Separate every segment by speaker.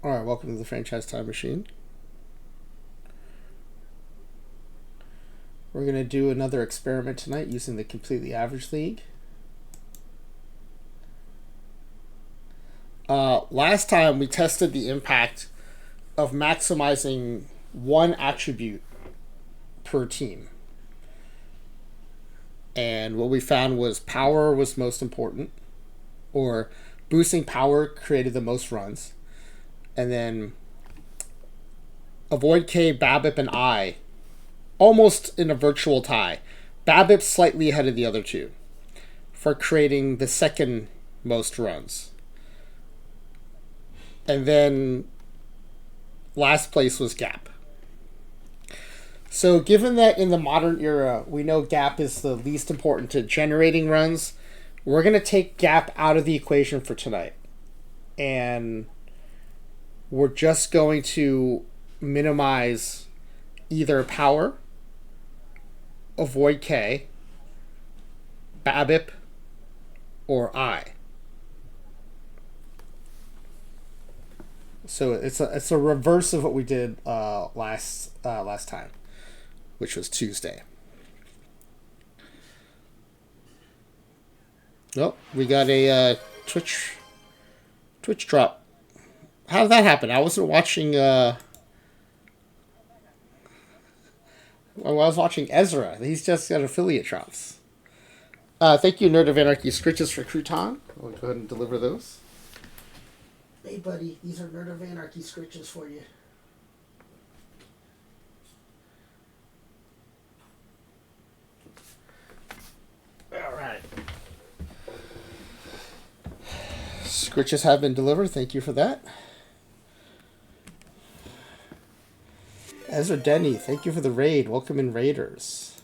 Speaker 1: All right, welcome to the Franchise Time Machine. We're going to do another experiment tonight using the Completely Average League. Last time we tested the impact of maximizing one attribute per team. And what we found was power was most important, or boosting power created the most runs. And then avoid K, BABIP, and I almost in a virtual tie. BABIP slightly ahead of the other two for creating the second most runs. And then last place was Gap. So, given that in the modern era we know Gap is the least important to generating runs, we're going to take Gap out of the equation for tonight. And we're just going to minimize either power, avoid K, BABIP, or I. So it's a reverse of what we did last time, which was Tuesday. Oh, we got a Twitch drop. How did that happen? I wasn't watching. I was watching Ezra. He's just got affiliate drops. Thank you, Nerd of Anarchy Scritches for Crouton. I'll go ahead and deliver those. Hey, buddy. These are Nerd of Anarchy Scritches for you. All right. Scritches have been delivered. Thank you for that. Ezra Denny, thank you for the raid. Welcome in, Raiders.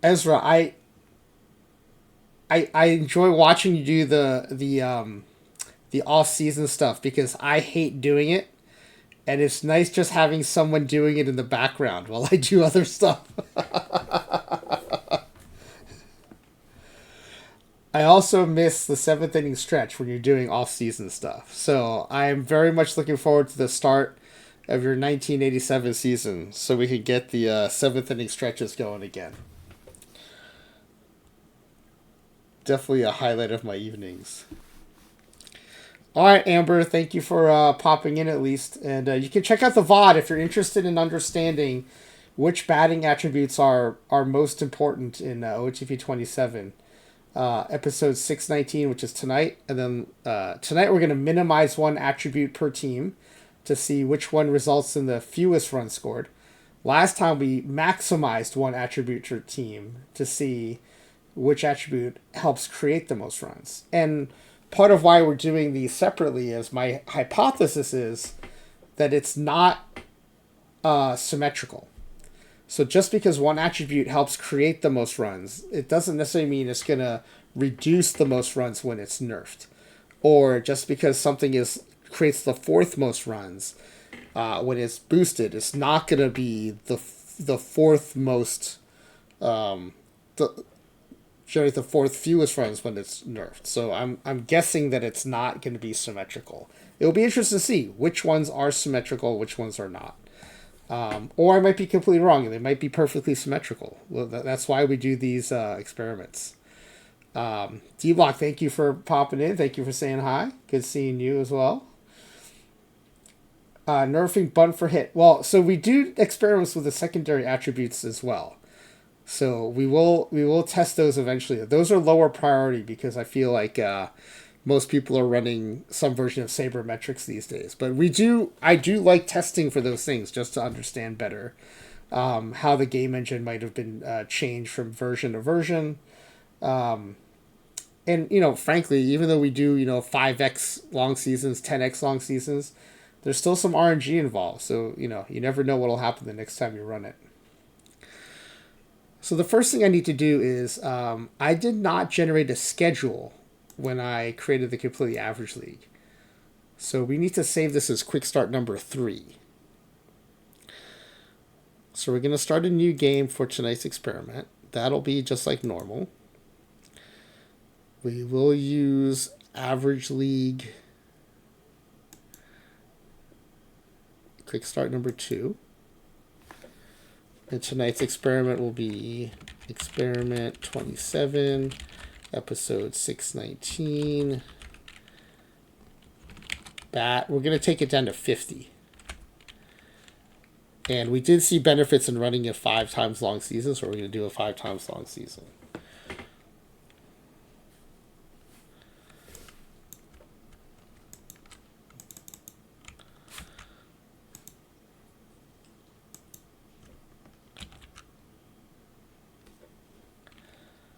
Speaker 1: Ezra, I enjoy watching you do the off season stuff because I hate doing it, and it's nice just having someone doing it in the background while I do other stuff. I also miss the seventh inning stretch when you're doing off season stuff. So I am very much looking forward to the start of your 1987 season so we can get the seventh inning stretches going again. Definitely a highlight of my evenings. All right, Amber, thank you for popping in at least. And you can check out the VOD if you're interested in understanding which batting attributes are most important in OOTP27. Episode 619, which is tonight. And then tonight we're going to minimize one attribute per team to see which one results in the fewest runs scored. Last time we maximized one attribute per team to see which attribute helps create the most runs. And part of why we're doing these separately is my hypothesis is that it's not symmetrical. So just because one attribute helps create the most runs, it doesn't necessarily mean it's going to reduce the most runs when it's nerfed. Or just because something creates the fourth most runs when it's boosted, it's not going to be the fourth most generate the fourth fewest runs when it's nerfed. So I'm guessing that it's not going to be symmetrical. It'll be interesting to see which ones are symmetrical, which ones are not. Or I might be completely wrong, and they might be perfectly symmetrical. Well, that's why we do these experiments. D-Block, thank you for popping in. Thank you for saying hi. Good seeing you as well. Nerfing bunt for hit. Well, so we do experiments with the secondary attributes as well. So we will test those eventually. Those are lower priority because I feel like most people are running some version of sabermetrics these days. But I do like testing for those things just to understand better how the game engine might have been changed from version to version. And frankly, even though we do 5x long seasons, 10x long seasons, there's still some RNG involved. So you never know what'll happen the next time you run it. So the first thing I need to do is I did not generate a schedule when I created the Completely Average League. So we need to save this as quick start number 3. So we're going to start a new game for tonight's experiment. That'll be just like normal. We will use average league. Quick start number 2. And tonight's experiment will be experiment 27, episode 619. We're going to take it down to 50. And we did see benefits in running a 5 times long season, so we're going to do a 5 times long season.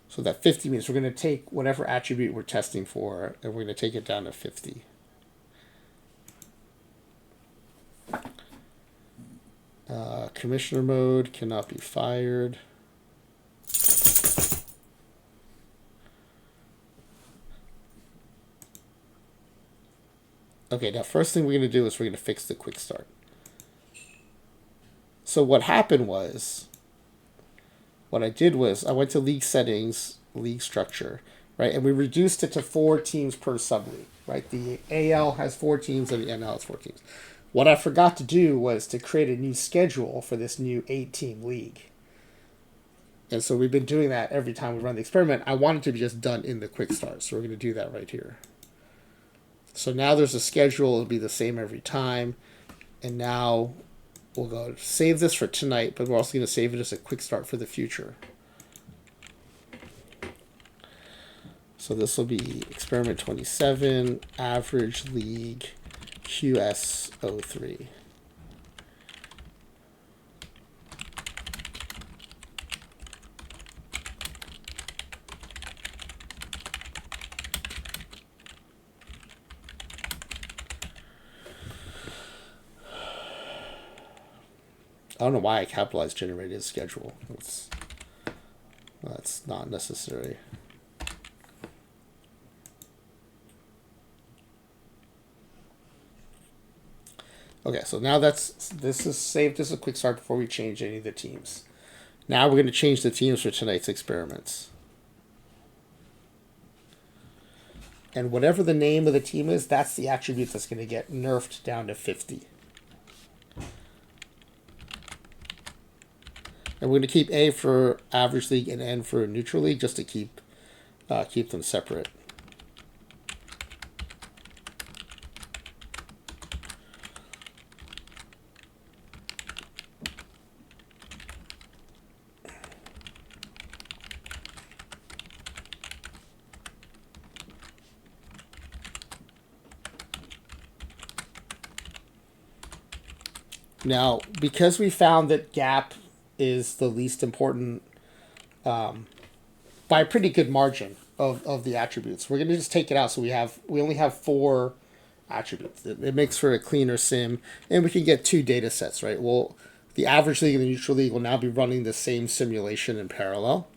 Speaker 1: So that 50 means we're going to take whatever attribute we're testing for, and we're going to take it down to 50. Commissioner mode cannot be fired. Okay, now first thing we're going to do is we're going to fix the quick start. So what happened was, what I did was I went to league settings, league structure, right? And we reduced it to 4 teams per sub-league, right? The AL has 4 teams and the NL has 4 teams. What I forgot to do was to create a new schedule for this new 8-team league. And so we've been doing that every time we run the experiment. I want it to be just done in the quick start, so we're going to do that right here. So now there's a schedule. It'll be the same every time. And now we'll go save this for tonight, but we're also going to save it as a quick start for the future. So this will be experiment 27, average league, QS03. I don't know why I capitalized generated schedule. That's not necessary. Okay, so now this is saved as a quick start before we change any of the teams. Now we're going to change the teams for tonight's experiments. And whatever the name of the team is, that's the attribute that's going to get nerfed down to 50. And we're going to keep A for average league and N for neutral league just to keep them separate. Now, because we found that gap is the least important by a pretty good margin of the attributes, we're going to just take it out so we only have 4 attributes. It makes for a cleaner sim, and we can get 2 data sets, right? Well, the average league and the neutral league will now be running the same simulation in parallel,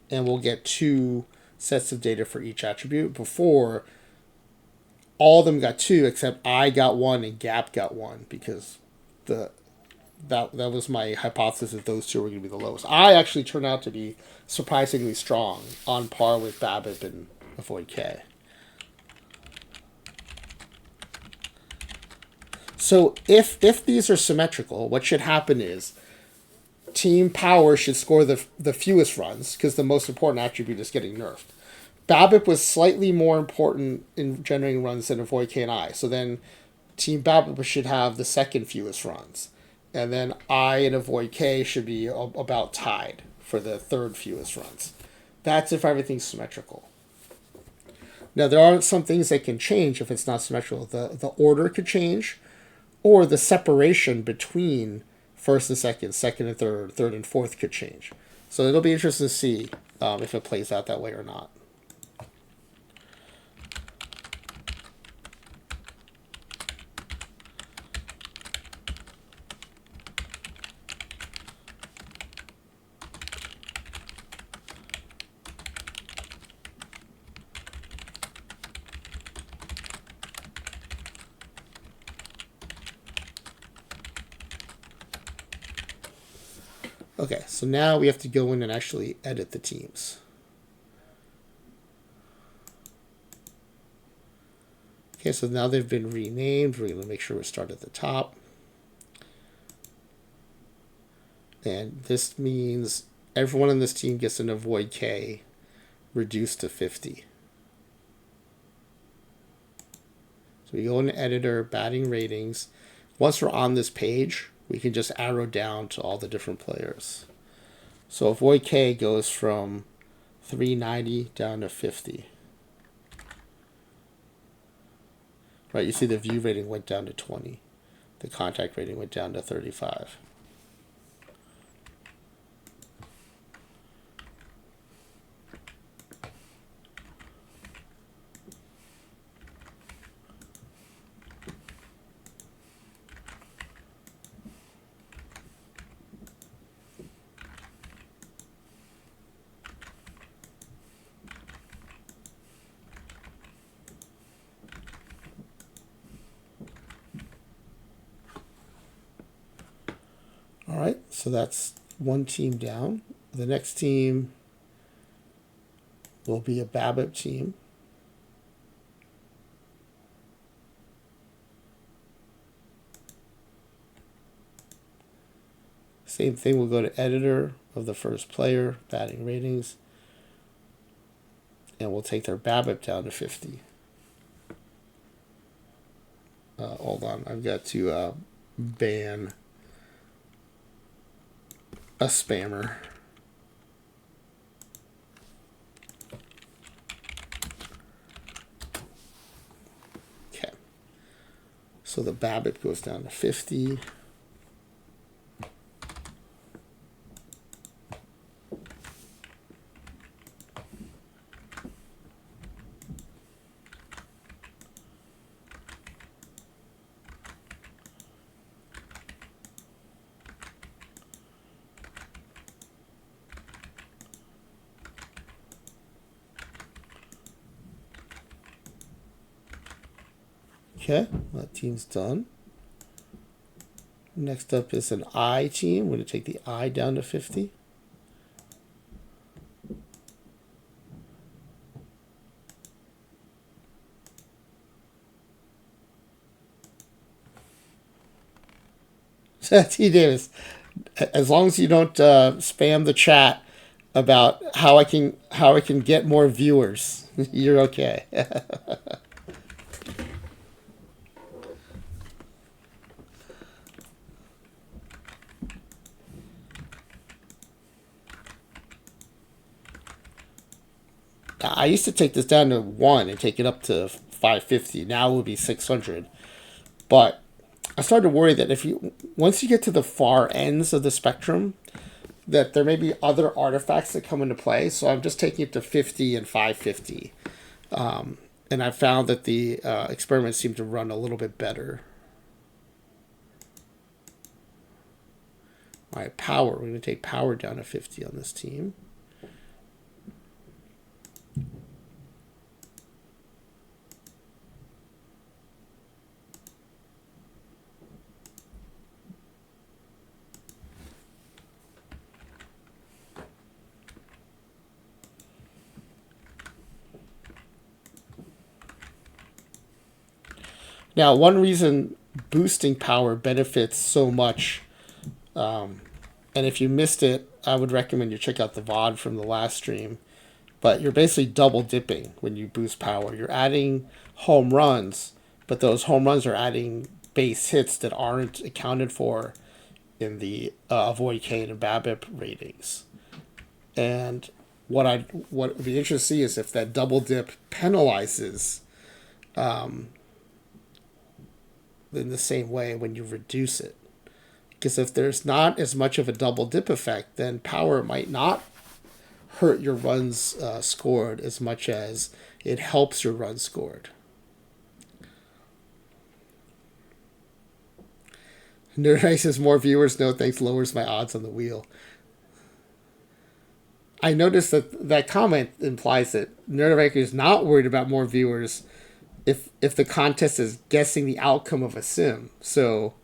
Speaker 1: and we'll get 2 sets of data for each attribute. Before, all of them got 2 except I got 1 and Gap got 1 because that was my hypothesis that those 2 were going to be the lowest. I actually turned out to be surprisingly strong, on par with BABIP and Avoid K. So if these are symmetrical, what should happen is Team Power should score the fewest runs because the most important attribute is getting nerfed. BABIP was slightly more important in generating runs than Avoid K and I. So then Team BABIP should have the second fewest runs. And then I and Avoid K should be about tied for the third fewest runs. That's if everything's symmetrical. Now, there are some things that can change if it's not symmetrical. The order could change, or the separation between first and second and third and fourth could change. So it'll be interesting to see if it plays out that way or not. Okay, so now we have to go in and actually edit the teams. Okay, so now they've been renamed. We're going to make sure we start at the top. And this means everyone on this team gets an avoid K reduced to 50. So we go into editor, batting ratings. Once we're on this page, we can just arrow down to all the different players. So avoid K goes from 390 down to 50. Right, you see the view rating went down to 20. The contact rating went down to 35. All right, so that's one team down. The next team will be a BABIP team. Same thing, we'll go to editor of the first player, batting ratings, and we'll take their BABIP down to 50. Hold on, I've got to ban a spammer. Okay. So the BABIP goes down to 50. Okay, that team's done. Next up is an I team. We're going to take the I down to 50. T. Davis, as long as you don't spam the chat about how I can get more viewers, you're okay. I used to take this down to 1 and take it up to 550. Now it would be 600. But I started to worry that once you get to the far ends of the spectrum, that there may be other artifacts that come into play. So I'm just taking it to 50 and 550. And I found that the experiments seem to run a little bit better. All right, power. We're going to take power down to 50 on this team. Now, one reason boosting power benefits so much, and if you missed it, I would recommend you check out the VOD from the last stream, but you're basically double dipping when you boost power. You're adding home runs, but those home runs are adding base hits that aren't accounted for in the avoid K and BABIP ratings. And what would be interesting to see is if that double dip penalizes in the same way when you reduce it. Because if there's not as much of a double dip effect, then power might not hurt your runs scored as much as it helps your runs scored. Nerd says more viewers, no thanks, lowers my odds on the wheel. I noticed that comment implies that Nerd is not worried about more viewers if the contest is guessing the outcome of a sim. So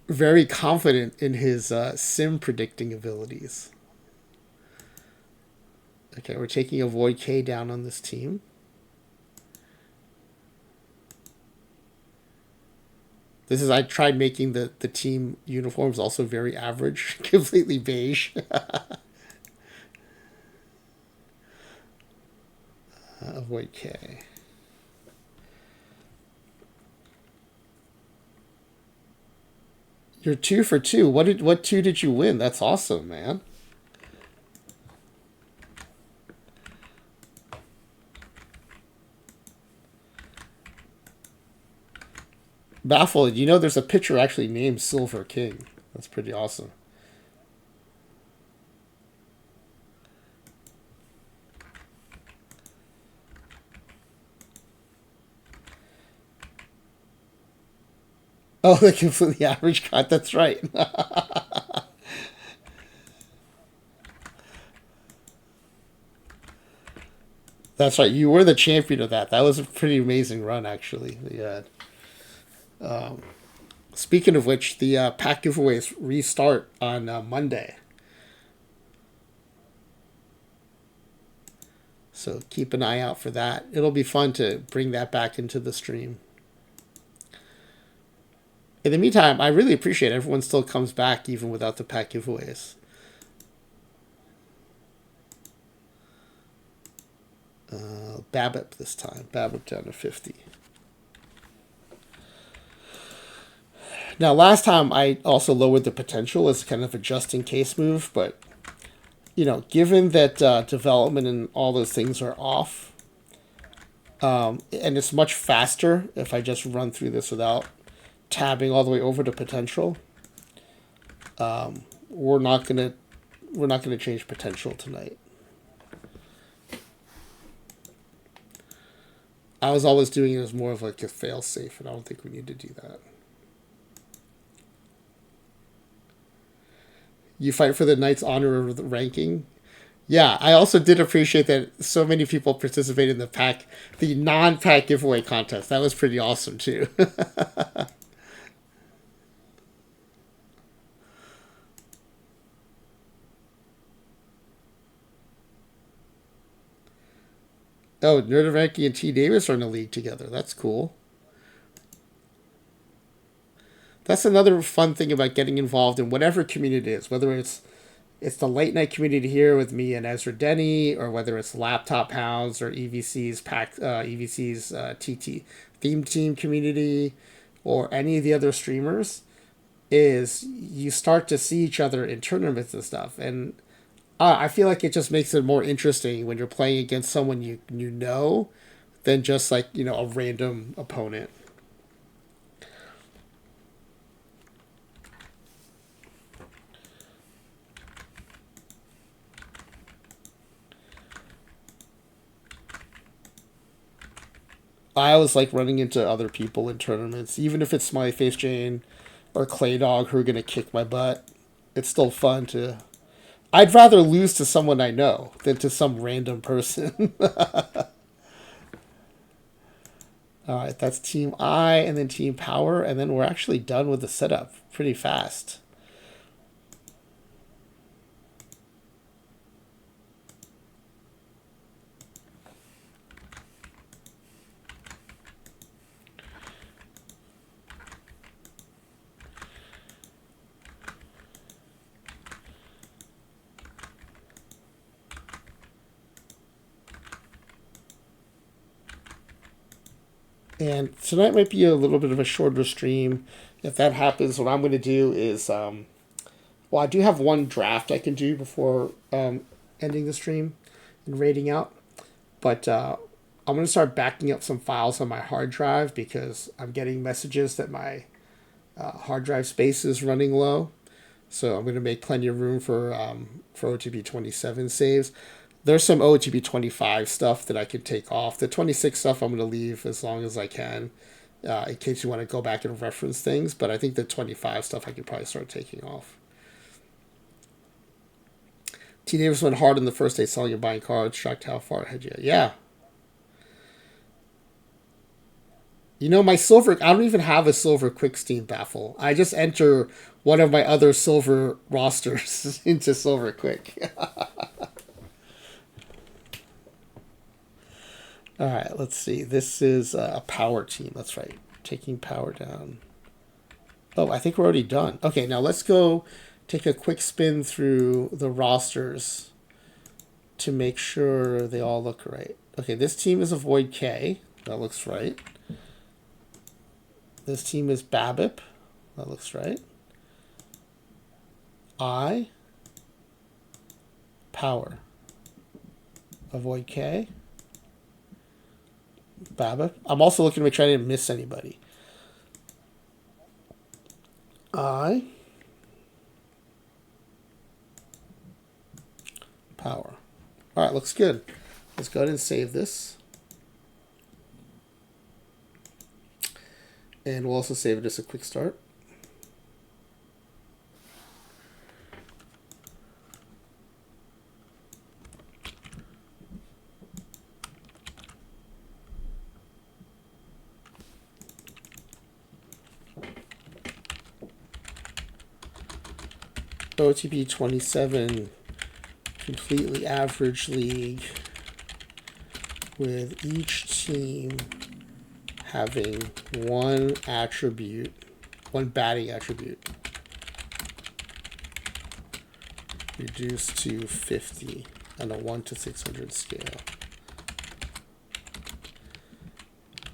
Speaker 1: very confident in his sim predicting abilities. Okay, we're taking avoid K down on this team. This is I tried making the team uniforms also very average, completely beige. Avoid K. You're 2 for 2. What two did you win? That's awesome, man. Baffled. You know, there's a pitcher actually named Silver King. That's pretty awesome. Oh, the completely average cut. That's right. That's right. You were the champion of that. That was a pretty amazing run, actually. Yeah. Speaking of which, the pack giveaways restart on Monday. So keep an eye out for that. It'll be fun to bring that back into the stream. In the meantime, I really appreciate everyone still comes back even without the pack giveaways. Babip this time. Babip down to 50. Now, last time I also lowered the potential as kind of a just in case move, but given that development and all those things are off, and it's much faster if I just run through this without tabbing all the way over to potential. We're not gonna change potential tonight. I was always doing it as more of like a fail safe, and I don't think we need to do that. You fight for the Knight's honor of the ranking. Yeah, I also did appreciate that so many people participated in the non-pack giveaway contest. That was pretty awesome too. Oh, Nerd of Ranking and T Davis are in a league together. That's cool. That's another fun thing about getting involved in whatever community it is, whether it's the late night community here with me and Ezra Denny, or whether it's Laptop Hounds or EVC's TT theme team community, or any of the other streamers. Is you start to see each other in tournaments and stuff, and I feel like it just makes it more interesting when you're playing against someone you know, than just like a random opponent. I always like running into other people in tournaments, even if it's Smiley Face Jane or Clay Dog who are gonna kick my butt. It's still fun to. I'd rather lose to someone I know than to some random person. All right, that's Team I and then Team Power, and then we're actually done with the setup pretty fast. And tonight might be a little bit of a shorter stream. If that happens, what I'm going to do is, well, I do have one draft I can do before ending the stream and rating out. But I'm going to start backing up some files on my hard drive because I'm getting messages that my hard drive space is running low. So I'm going to make plenty of room for OOTP27 saves. There's some OOTP25 stuff that I could take off. The 26 stuff I'm going to leave as long as I can, in case you want to go back and reference things. But I think the 25 stuff I could probably start taking off. T. Davis went hard in the first day selling and buying cards. Shocked how far ahead you. Yeah. My silver. I don't even have a silver quick steam baffle. I just enter one of my other silver rosters into silver quick. All right, let's see. This is a power team. That's right. Taking power down. Oh, I think we're already done. Okay, now let's go take a quick spin through the rosters to make sure they all look right. Okay, this team is Avoid K. That looks right. This team is Babip. That looks right. I. Power. Avoid K. Babip. I'm also looking to make sure I didn't miss anybody. I. Power. All right, looks good. Let's go ahead and save this. And we'll also save it as a quick start. OOTP27 completely average league with each team having one attribute, one batting attribute reduced to 50 on a 1 to 600 scale.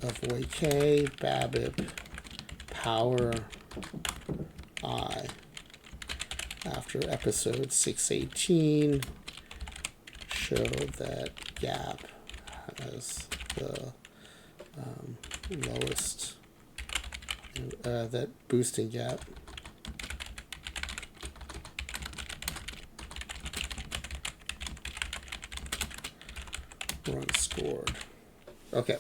Speaker 1: Avoid K, Babip, Power, I. After episode 618, show that Gap has the lowest, that boosting gap. Run scored. Okay.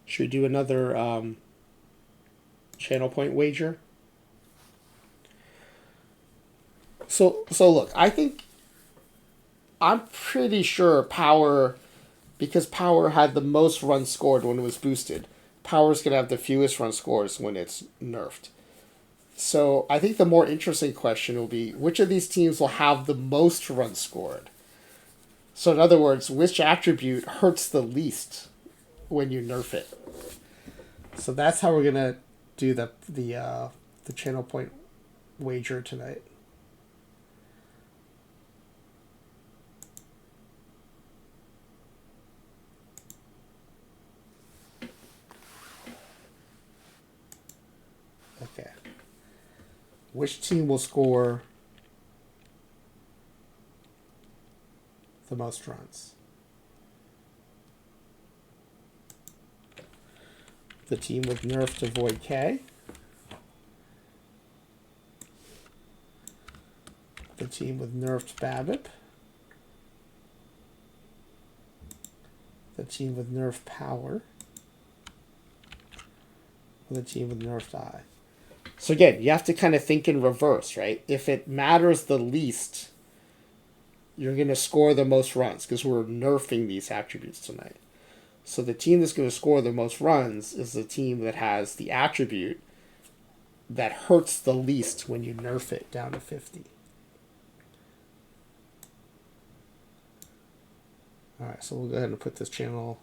Speaker 1: Should we do another channel point wager? So look, I'm pretty sure Power, because Power had the most runs scored when it was boosted, Power's going to have the fewest run scores when it's nerfed. So I think the more interesting question will be, which of these teams will have the most runs scored? So in other words, which attribute hurts the least when you nerf it? So that's how we're gonna do the channel point wager tonight. Okay. Which team will score the most runs? The team with nerfed Avoid K. The team with nerfed Babip. The team with nerfed Power. Or the team with nerfed I. So again, you have to kind of think in reverse, right? If it matters the least, you're going to score the most runs because we're nerfing these attributes tonight. So the team that's going to score the most runs is the team that has the attribute that hurts the least when you nerf it down to 50. All right, so we'll go ahead and put this channel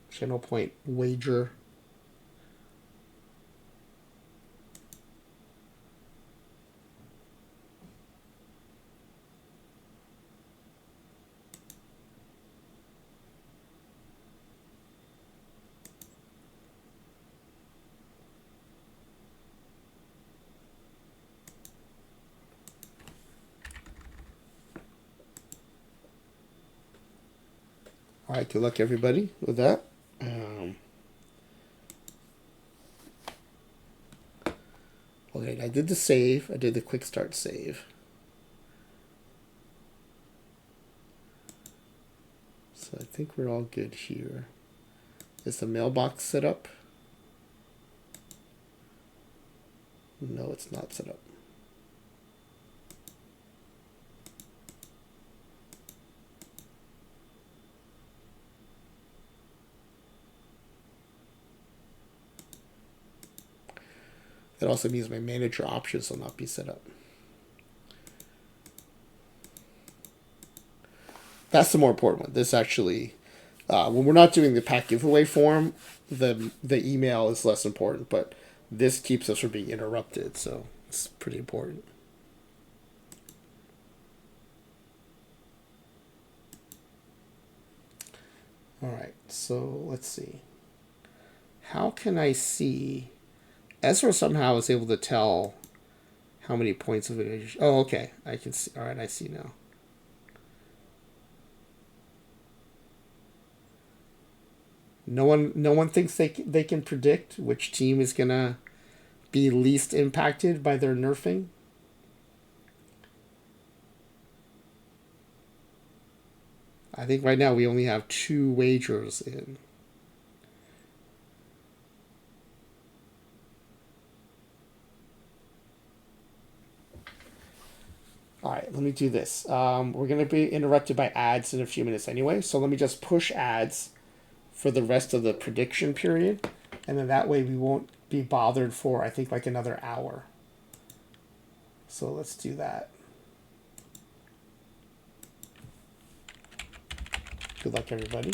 Speaker 1: channel point wager. All right, good luck everybody with that. Okay, I did the save. I did the quick start save. So I think we're all good here. Is the mailbox set up? No, it's not set up. That also means my manager options will not be set up. That's the more important one. This actually, when we're not doing the pack giveaway form, the email is less important, but this keeps us from being interrupted, so it's pretty important. All right, so let's see. How can I see? Ezra somehow is able to tell how many points of it. Oh, okay. I can see. All right, I see now. No one thinks they can predict which team is gonna be least impacted by their nerfing. I think right now we only have 2 wagers in. All right, let me do this. We're going to be interrupted by ads in a few minutes anyway, so let me just push ads for the rest of the prediction period, and then that way we won't be bothered for, I think, like another hour. So let's do that. Good luck, everybody.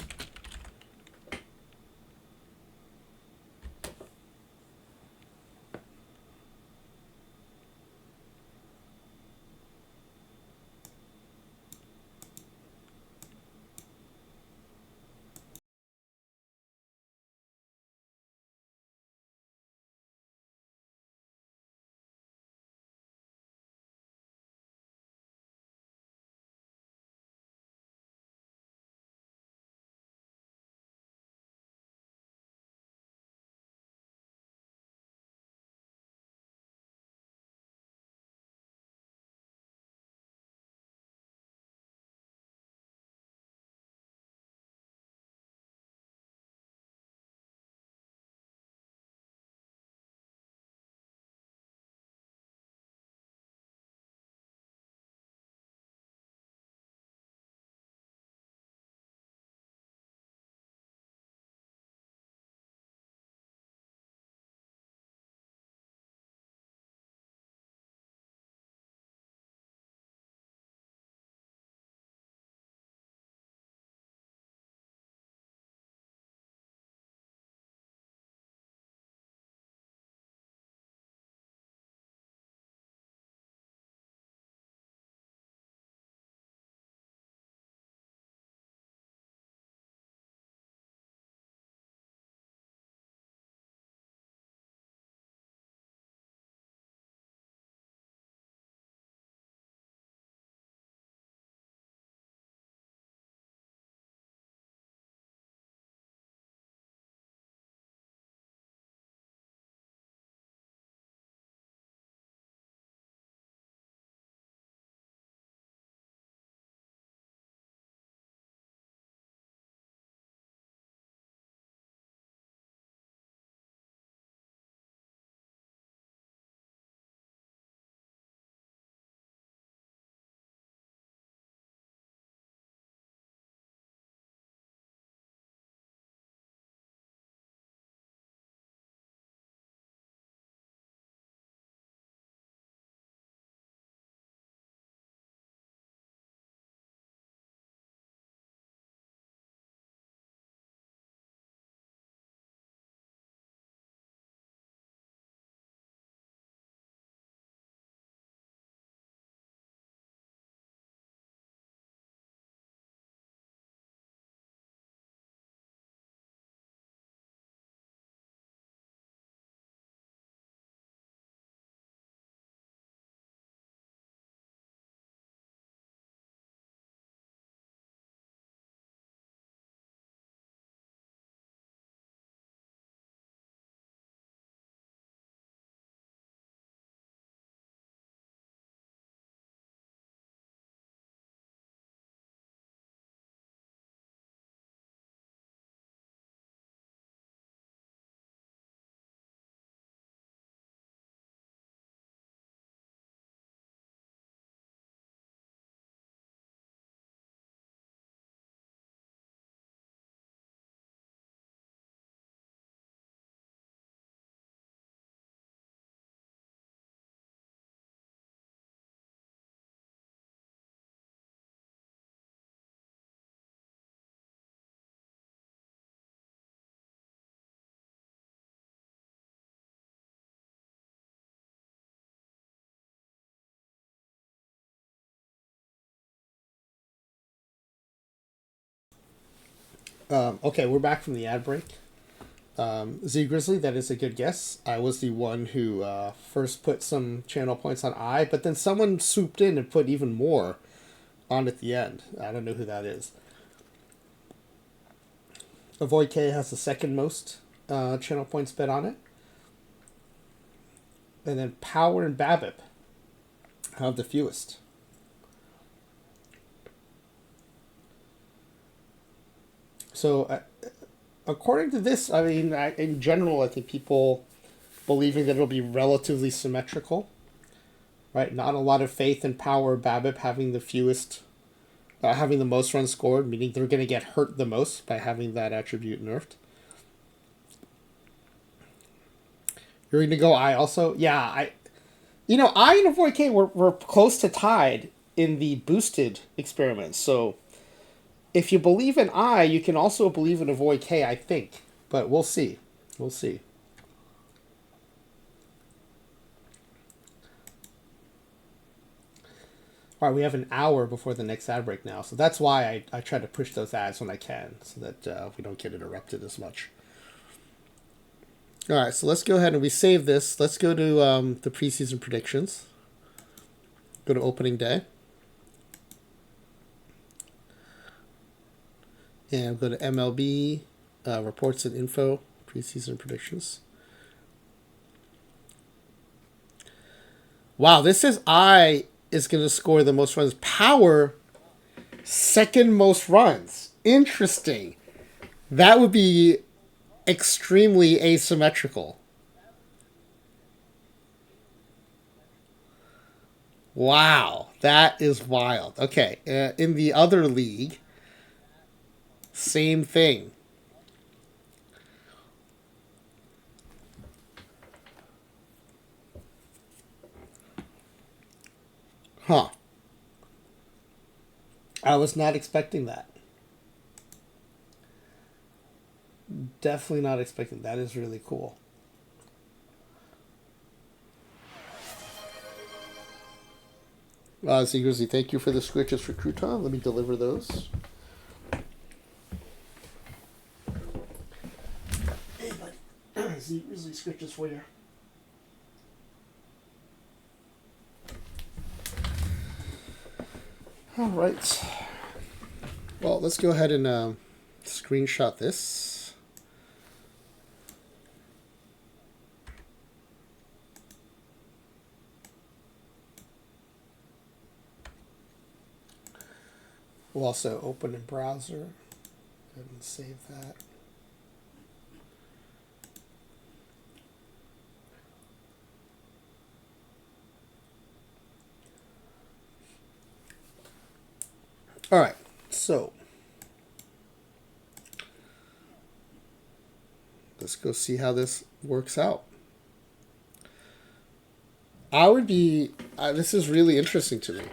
Speaker 1: Okay, we're back from the ad break. Z Grizzly, that is a good guess. I was the one who first put some channel points on I, but then someone swooped in and put even more on at the end. I don't know who that is. Avoid K has the second most channel points bet on it. And then Power and Babip have the fewest. So, according to this, I mean, in general, I think people believing that it'll be relatively symmetrical, right? Not a lot of faith in Power Babip having the fewest, having the most runs scored, meaning they're going to get hurt the most by having that attribute nerfed. You're going to go I also? Yeah, I and Avoid K were close to tied in the boosted experiments. So if you believe in I, you can also believe in Avoid K, I think. But we'll see. We'll see. All right, we have an hour before the next ad break now. So that's why I try to push those ads when I can so that we don't get interrupted as much. All right, so let's go ahead and we save this. Let's go to the preseason predictions. Go to opening day. And go to MLB, reports and info, preseason predictions. Wow, this says I is going to score the most runs. Power, second most runs. Interesting. That would be extremely asymmetrical. Wow, that is wild. Okay, in the other league, same thing. Huh. I was not expecting that. Definitely not expecting that. Is really cool. Grizzly, thank you for the switches for crouton. Let me deliver those. Hey, buddy. Grizzly switches for you. All right. Well, let's go ahead and screenshot this. We'll also open in browser. Go ahead and save that. All right, so let's go see how this works out. I would be, this is really interesting to me.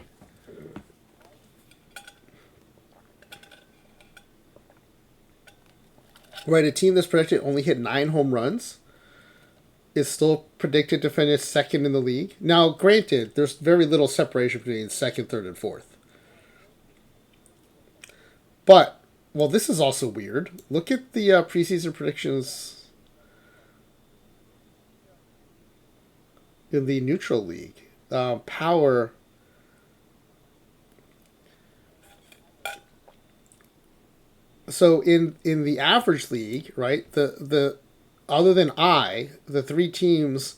Speaker 1: Right, a team that's predicted only hit 9 home runs is still predicted to finish second in the league. Now, granted, there's very little separation between second, third, and fourth. But, well, this is also weird. Look at the preseason predictions in the neutral league. Power. So in the average league, right? The other than the 3 teams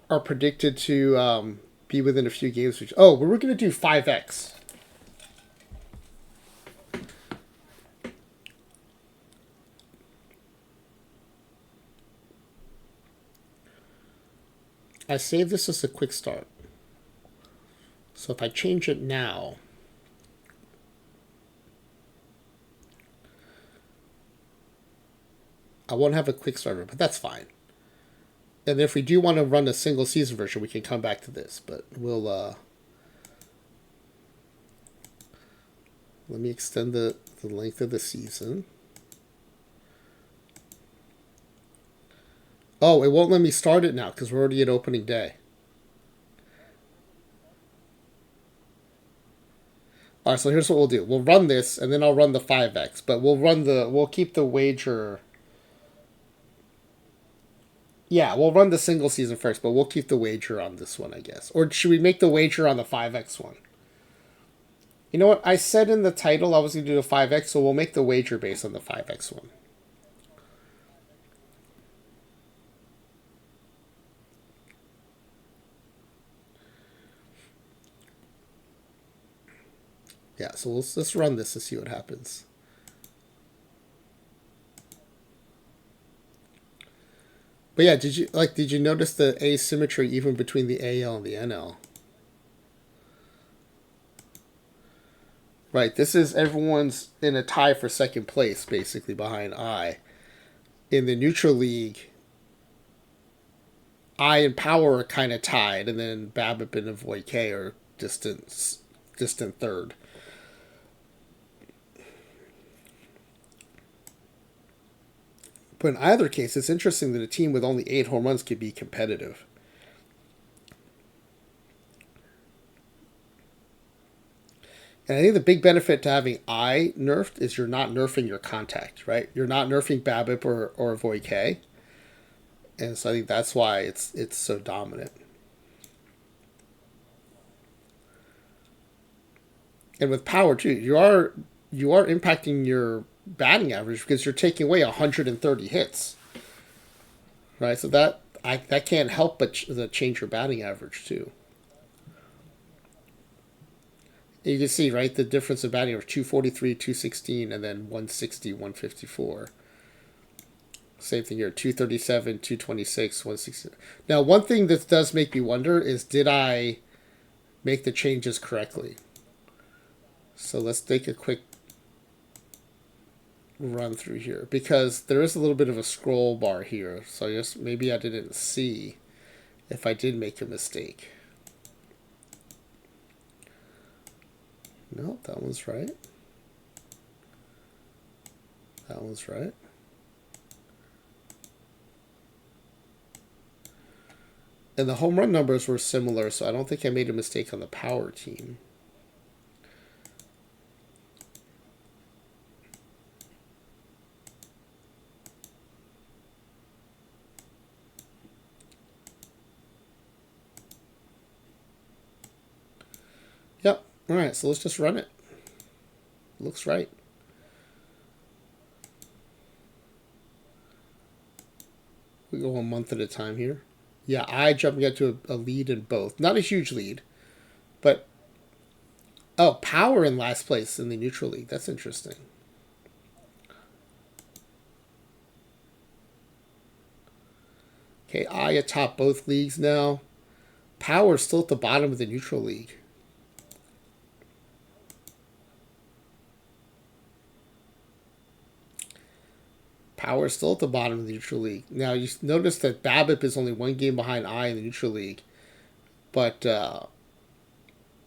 Speaker 1: are predicted to be within a few games. Oh, we're going to do 5x. I saved this as a quick start. So if I change it now, I won't have a quick starter, but that's fine. And if we do want to run a single season version, we can come back to this. But we'll let me extend the length of the season. Oh, it won't let me start it now because we're already at opening day. All right, so here's what we'll do. We'll run this, and then I'll run the 5x. But we'll keep the wager. Yeah, we'll run the single season first, but we'll keep the wager on this one, I guess. Or should we make the wager on the 5x one? You know what? I said in the title I was going to do the 5x, so we'll make the wager based on the 5x one. Yeah, so let's run this to see what happens. But yeah, did you notice the asymmetry even between the AL and the NL? Right, this is everyone's in a tie for second place, basically behind I. In the neutral league, I and Power are kind of tied, and then BABIP and Avoid K are distant third. But in either case, it's interesting that a team with only 8 home runs could be competitive. And I think the big benefit to having I nerfed is you're not nerfing your contact, right? You're not nerfing BABIP or Avoid K. And so I think that's why it's so dominant. And with Power too, you are impacting your batting average because you're taking away 130 hits, right? So that can't help but change your batting average too. You can see, right, the difference of batting average 243, 216, and then 160, 154. Same thing here, 237, 226, 160. Now, one thing that does make me wonder is, did I make the changes correctly? So let's take a quick run through here, because there is a little bit of a scroll bar here. So I guess maybe I didn't see if I did make a mistake. No, that one's right. That one's right. And the home run numbers were similar, so I don't think I made a mistake on the Power team. Yep. All right, so let's just run it. Looks right. We go 1 month at a time here. Yeah, I jumping up to a lead in both. Not a huge lead, but Power in last place in the neutral league. That's interesting. Okay, I atop both leagues now. Power still at the bottom of the neutral league. Power still at the bottom of the neutral league. Now, you notice that BABIP is only 1 game behind I in the neutral league. But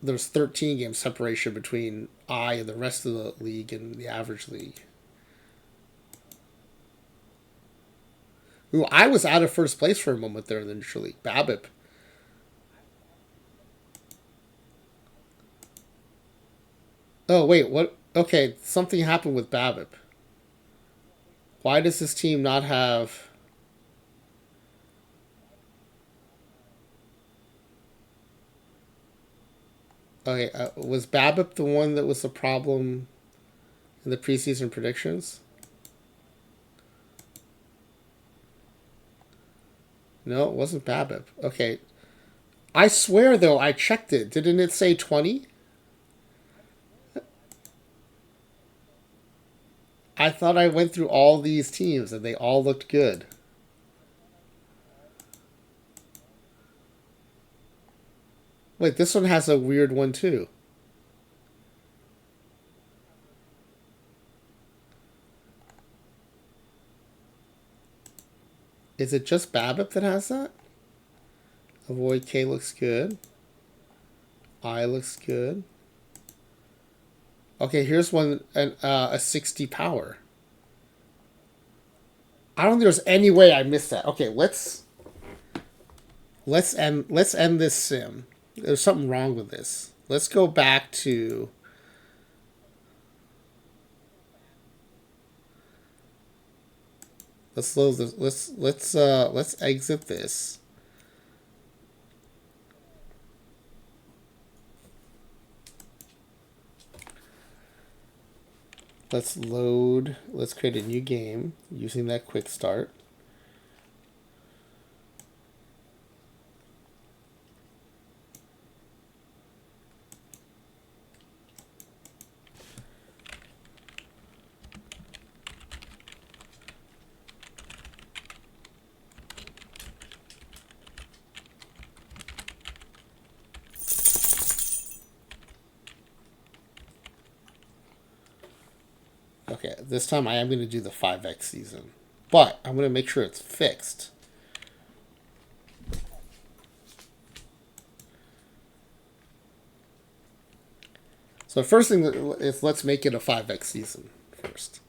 Speaker 1: there's 13 game separation between I and the rest of the league and the average league. Ooh, I was out of first place for a moment there in the neutral league. BABIP. Oh, wait, what? Okay, something happened with BABIP. Why does this team not have... Okay, was BABIP the one that was the problem in the preseason predictions? No, it wasn't BABIP. Okay. I swear, though, I checked it. Didn't it say 20? I thought I went through all these teams and they all looked good. Wait, this one has a weird one too. Is it just BABIP that has that? Avoid K looks good. I looks good. Okay, here's one, a 60 Power. I don't think there's any way I missed that. Okay, let's end this sim. There's something wrong with this. Let's go back to Let's load this. Let's exit this. Let's load. Let's create a new game using that quick start. Okay, this time I am going to do the 5x season. But I'm going to make sure it's fixed. So the first thing is let's make it a 5x season first.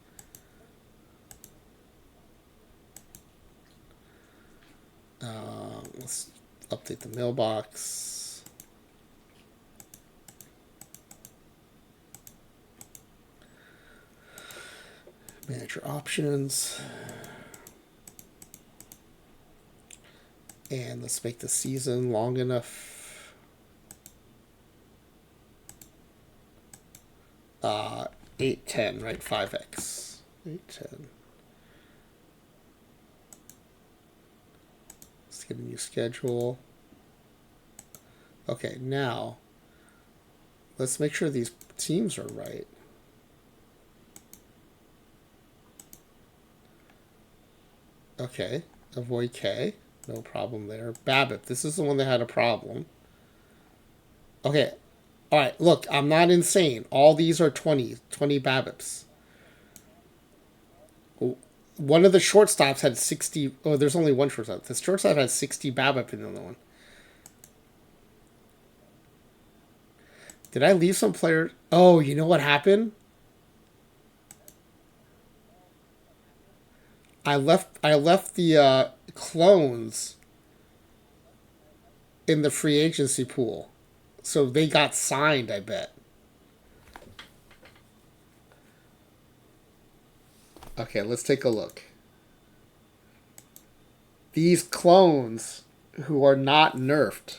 Speaker 1: Let's update the mailbox. Manager options. And let's make the season long enough. 810, right? 5x. 810. Let's get a new schedule. Okay, now let's make sure these teams are right. Okay, avoid K. No problem there. BABIP, this is the one that had a problem. Okay, all right, look, I'm not insane. All these are 20 BABIPs. One of the shortstops had 60. Oh, there's only one shortstop. The shortstop had 60 BABIP in the other one. Did I leave some player? Oh, you know what happened? I left the clones in the free agency pool, so they got signed. I bet. Okay, let's take a look. These clones who are not nerfed.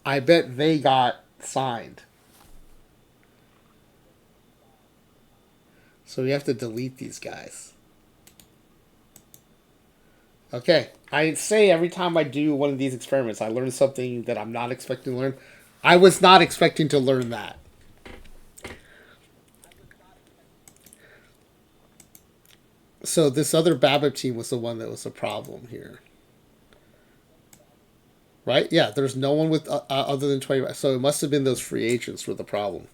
Speaker 1: I bet they got signed. So we have to delete these guys. Okay, I say every time I do one of these experiments, I learn something that I'm not expecting to learn. I was not expecting to learn that. So this other BABIP team was the one that was the problem here. Right? Yeah, there's no one with other than 20. So it must have been those free agents were the problem.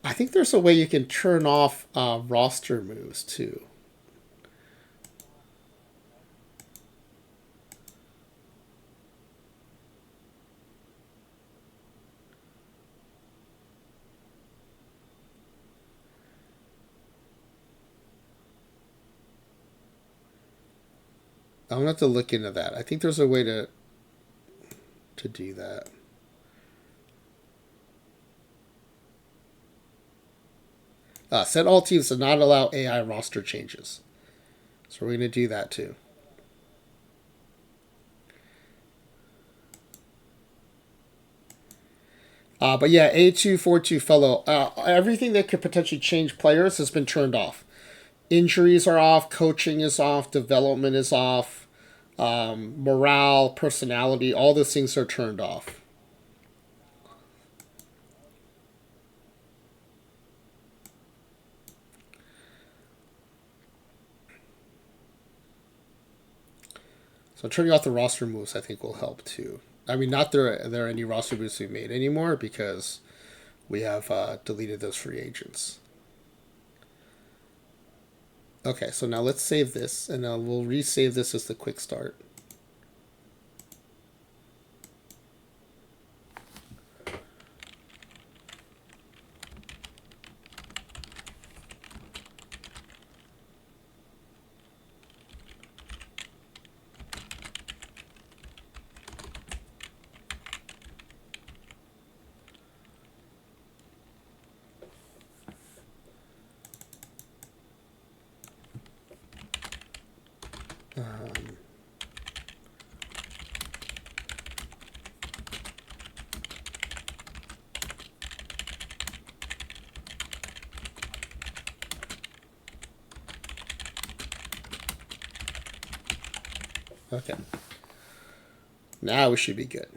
Speaker 1: I think there's a way you can turn off roster moves too. I'm gonna have to look into that. I think there's a way to do that. Set all teams to not allow AI roster changes. So we're gonna do that too. But yeah, A242 fellow. Everything that could potentially change players has been turned off. Injuries are off. Coaching is off. Development is off. Morale, personality, all those things are turned off. So turning off the roster moves, I think, will help too. I mean, not there are any roster moves we made anymore because we have deleted those free agents. Okay, so now let's save this, and we'll resave this as the quick start. Okay. Now we should be good.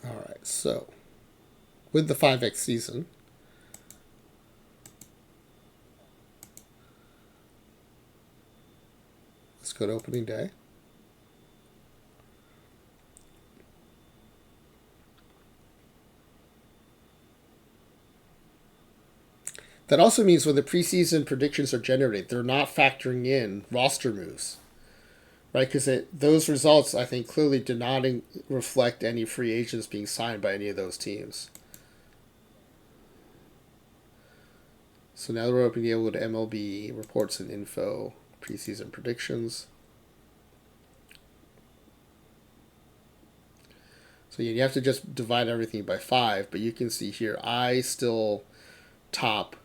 Speaker 1: All right, so with the 5X season, let's go to opening day. That also means when the preseason predictions are generated, they're not factoring in roster moves, right? Because those results, I think, clearly did not reflect any free agents being signed by any of those teams. So now we're opening able to MLB reports and info, preseason predictions. So you have to just divide everything by 5, but you can see here, I still top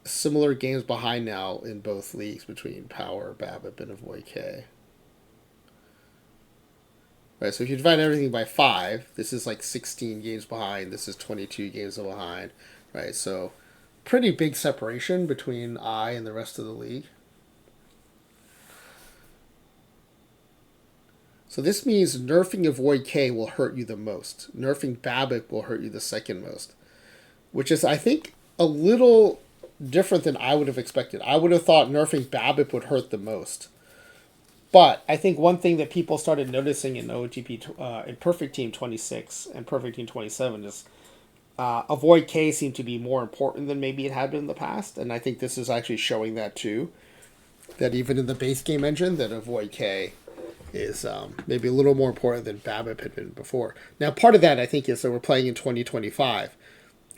Speaker 1: similar games behind now in both leagues between Power, BABIP, and Avoid K. Right, so if you divide everything by 5, this is like 16 games behind, this is 22 games behind, right? So pretty big separation between I and the rest of the league. So this means nerfing Avoid K will hurt you the most. Nerfing BABIP will hurt you the second most, which is, I think, a little different than I would have expected. I would have thought nerfing BABIP would hurt the most. But I think one thing that people started noticing in OOTP, in Perfect Team 26 and Perfect Team 27 is Avoid K seemed to be more important than maybe it had been in the past. And I think this is actually showing that too. That even in the base game engine, that Avoid K is maybe a little more important than BABIP had been before. Now, part of that, I think, is that we're playing in 2025,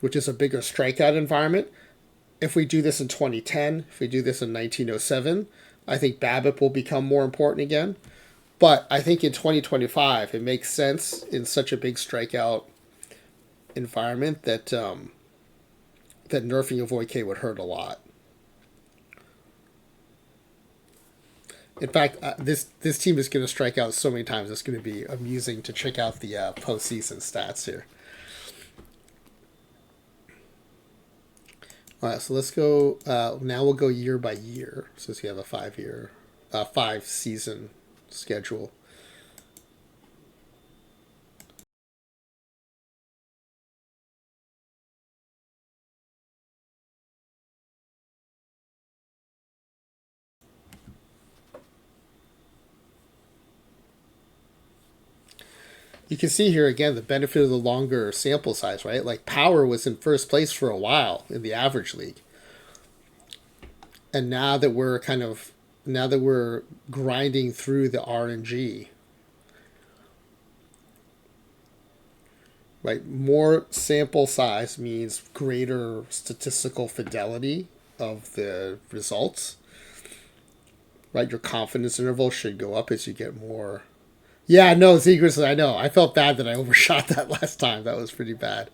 Speaker 1: which is a bigger strikeout environment. If we do this in 2010, if we do this in 1907, I think BABIP will become more important again. But I think in 2025, it makes sense in such a big strikeout environment that that nerfing Avoid K would hurt a lot. In fact, this team is going to strike out so many times. It's going to be amusing to check out the postseason stats here. All right, so let's go. Now we'll go year by year since we have a 5-season schedule. You can see here again the benefit of the longer sample size, right? Like Power was in first place for a while in the average league. And now that we're grinding through the RNG, right? More sample size means greater statistical fidelity of the results. Right? Your confidence interval should go up as you get more. Yeah, no, secretly, I know. I felt bad that I overshot that last time. That was pretty bad.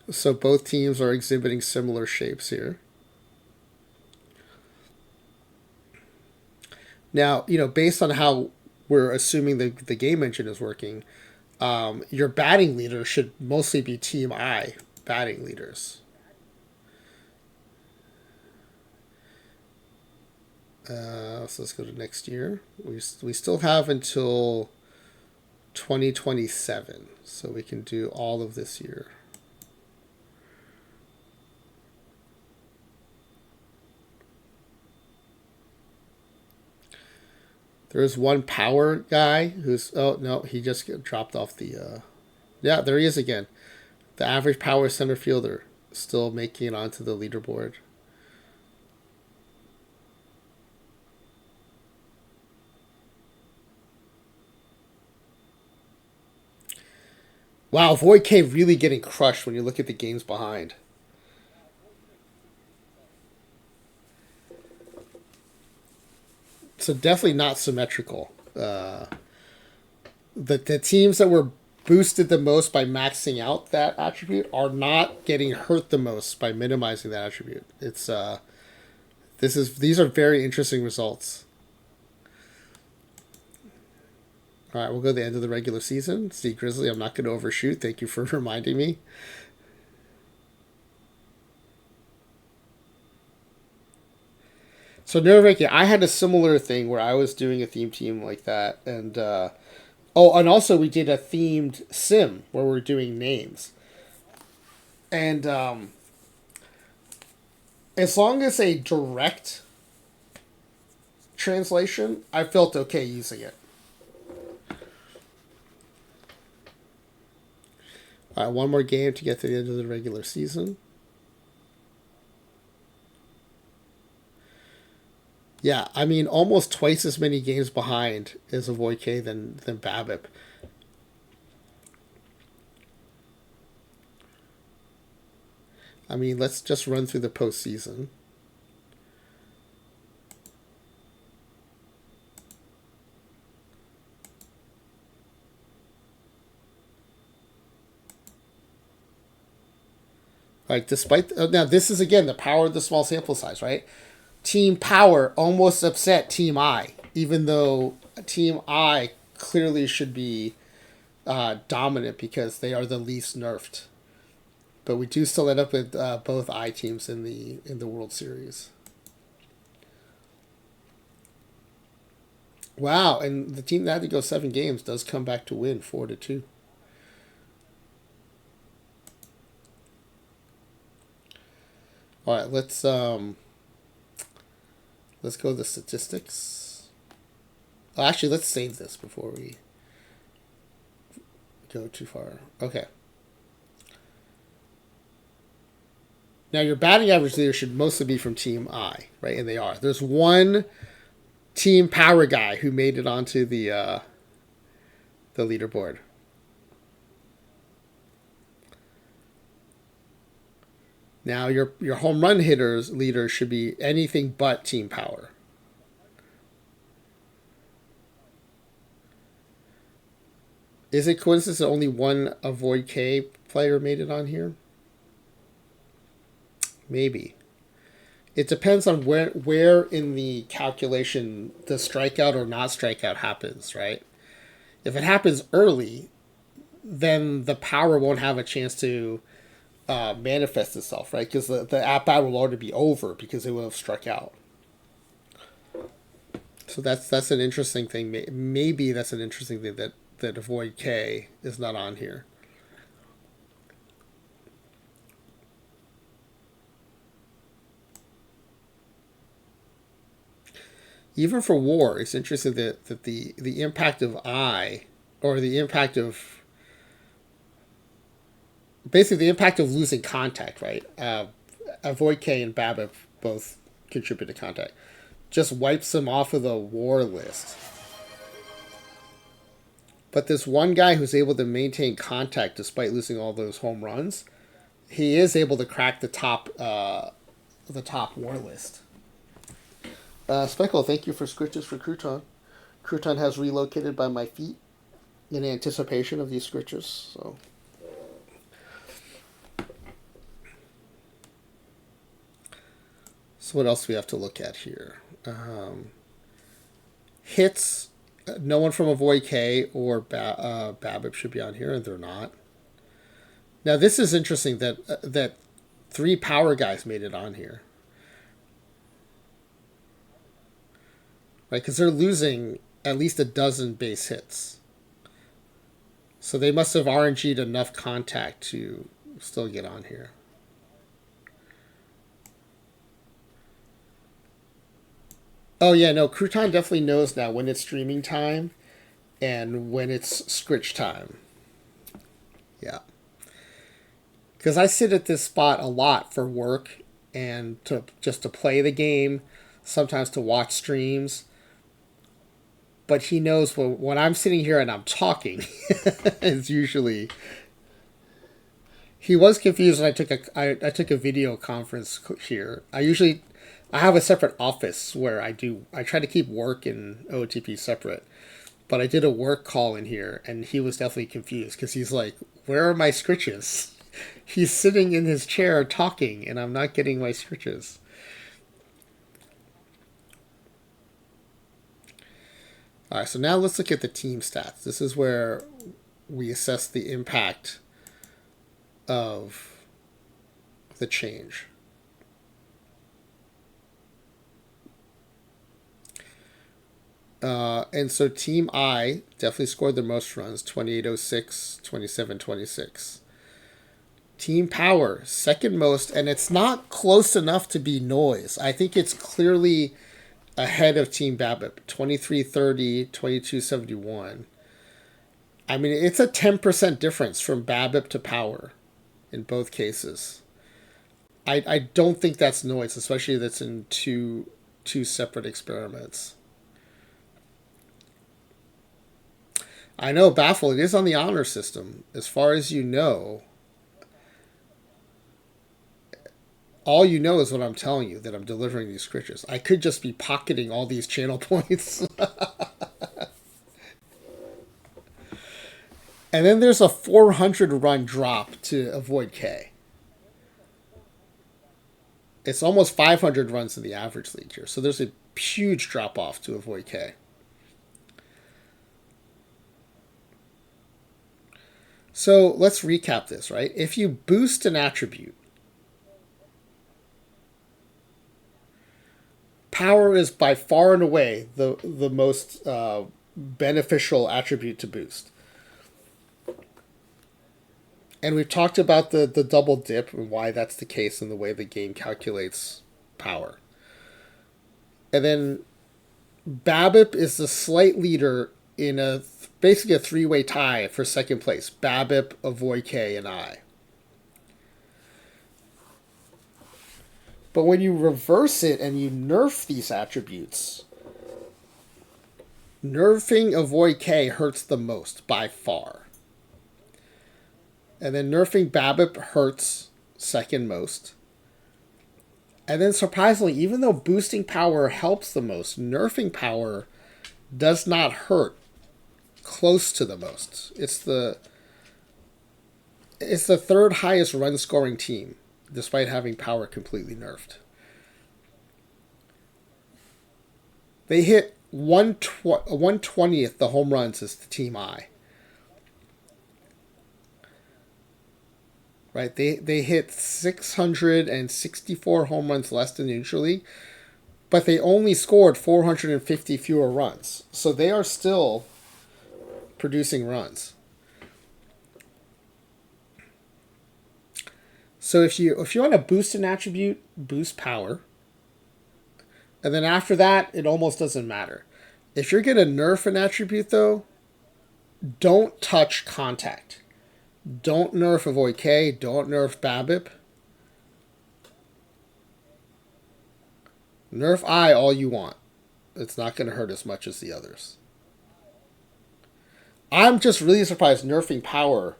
Speaker 1: So both teams are exhibiting similar shapes here. Now, based on how we're assuming the game engine is working, your batting leaders should mostly be Team I batting leaders. So let's go to next year. We still have until 2027, so we can do all of this year. There's one Power guy who's no, he just dropped off the. Yeah, there he is again. The average Power center fielder still making it onto the leaderboard. Wow, Void K really getting crushed when you look at the games behind. So definitely not symmetrical. The teams that were boosted the most by maxing out that attribute are not getting hurt the most by minimizing that attribute. These are very interesting results. All right, we'll go to the end of the regular season. See, Grizzly, I'm not going to overshoot. Thank you for reminding me. So Nervik, I had a similar thing where I was doing a theme team like that, and oh, and also we did a themed sim where we're doing names, and as long as a direct translation, I felt okay using it. All right, one more game to get to the end of the regular season. Yeah, I mean, almost twice as many games behind is Avoid K than Babip. I mean, let's just run through the postseason. Like, despite now, this is again the power of the small sample size, right? Team Power almost upset Team I, even though Team I clearly should be dominant because they are the least nerfed. But we do still end up with both I teams in the World Series. Wow, and the team that had to go 7 games does come back to win 4-2. All right, let's go to the statistics. Oh, actually, let's save this before we go too far. Okay. Now your batting average leader should mostly be from Team I, right? And they are. There's one Team Power guy who made it onto the leaderboard. Now your home run hitters leader should be anything but Team Power. Is it coincidence that only one Avoid K player made it on here? Maybe. It depends on where in the calculation the strikeout or not strikeout happens, right? If it happens early, then the power won't have a chance to manifest itself, right? Because the at bat will already be over because it will have struck out. So that's an interesting thing. Maybe that's an interesting thing that Avoid K is not on here. Even for WAR, it's interesting that the impact of I, or the impact of basically the impact of losing contact, right? Avoid K and Babip both contribute to contact. Just wipes them off of the WAR list. But this one guy who's able to maintain contact despite losing all those home runs, he is able to crack the top WAR list. Speckle, thank you for scritches for Crouton. Crouton has relocated by my feet in anticipation of these scritches. So what else do we have to look at here? Hits. No one from Avoid K or Babip should be on here, and they're not. Now this is interesting that 3 power guys made it on here, right? Because they're losing at least a dozen base hits, so they must have RNG'd enough contact to still get on here. Oh yeah, no, Crouton definitely knows now when it's streaming time and when it's Scritch time. Yeah. Because I sit at this spot a lot for work and to play the game, sometimes to watch streams. But he knows when I'm sitting here and I'm talking, it's usually. He was confused when I took a video conference here. I have a separate office where I try to keep work and OOTP separate. But I did a work call in here, and he was definitely confused because he's like, "Where are my scritches?" He's sitting in his chair talking, and I'm not getting my scritches. All right, so now let's look at the team stats. This is where we assess the impact of the change. And so Team I definitely scored the most runs, 2806, 2726. Team Power, second most, and it's not close enough to be noise. I think it's clearly ahead of Team BABIP, 2330, 2271. I mean, it's a 10% difference from BABIP to Power in both cases. I don't think that's noise, especially if that's in two separate experiments. I know, baffled. It is on the honor system. As far as you know, all you know is what I'm telling you, that I'm delivering these scriptures. I could just be pocketing all these channel points. And then there's a 400 run drop to avoid K. It's almost 500 runs in the average league here. So there's a huge drop off to avoid K. So let's recap this, right? If you boost an attribute, power is by far and away the most beneficial attribute to boost. And we've talked about the double dip and why that's the case and the way the game calculates power. And then BABIP is the slight leader in basically a three-way tie for second place. BABIP, Avoid K, and I. But when you reverse it and you nerf these attributes, nerfing Avoid K hurts the most by far. And then nerfing BABIP hurts second most. And then surprisingly, even though boosting power helps the most, nerfing power does not hurt close to the most. It's the third highest run scoring team, despite having power completely nerfed. They hit 1/20th the home runs as the Team I. Right? They hit 664 home runs less than usually, but they only scored 450 fewer runs. So they are still producing runs. So if you want to boost an attribute, boost power. And then after that, it almost doesn't matter. If you're going to nerf an attribute, though, don't touch contact. Don't nerf Avoid K. Don't nerf BABIP. Nerf I all you want. It's not going to hurt as much as the others. I'm just really surprised nerfing power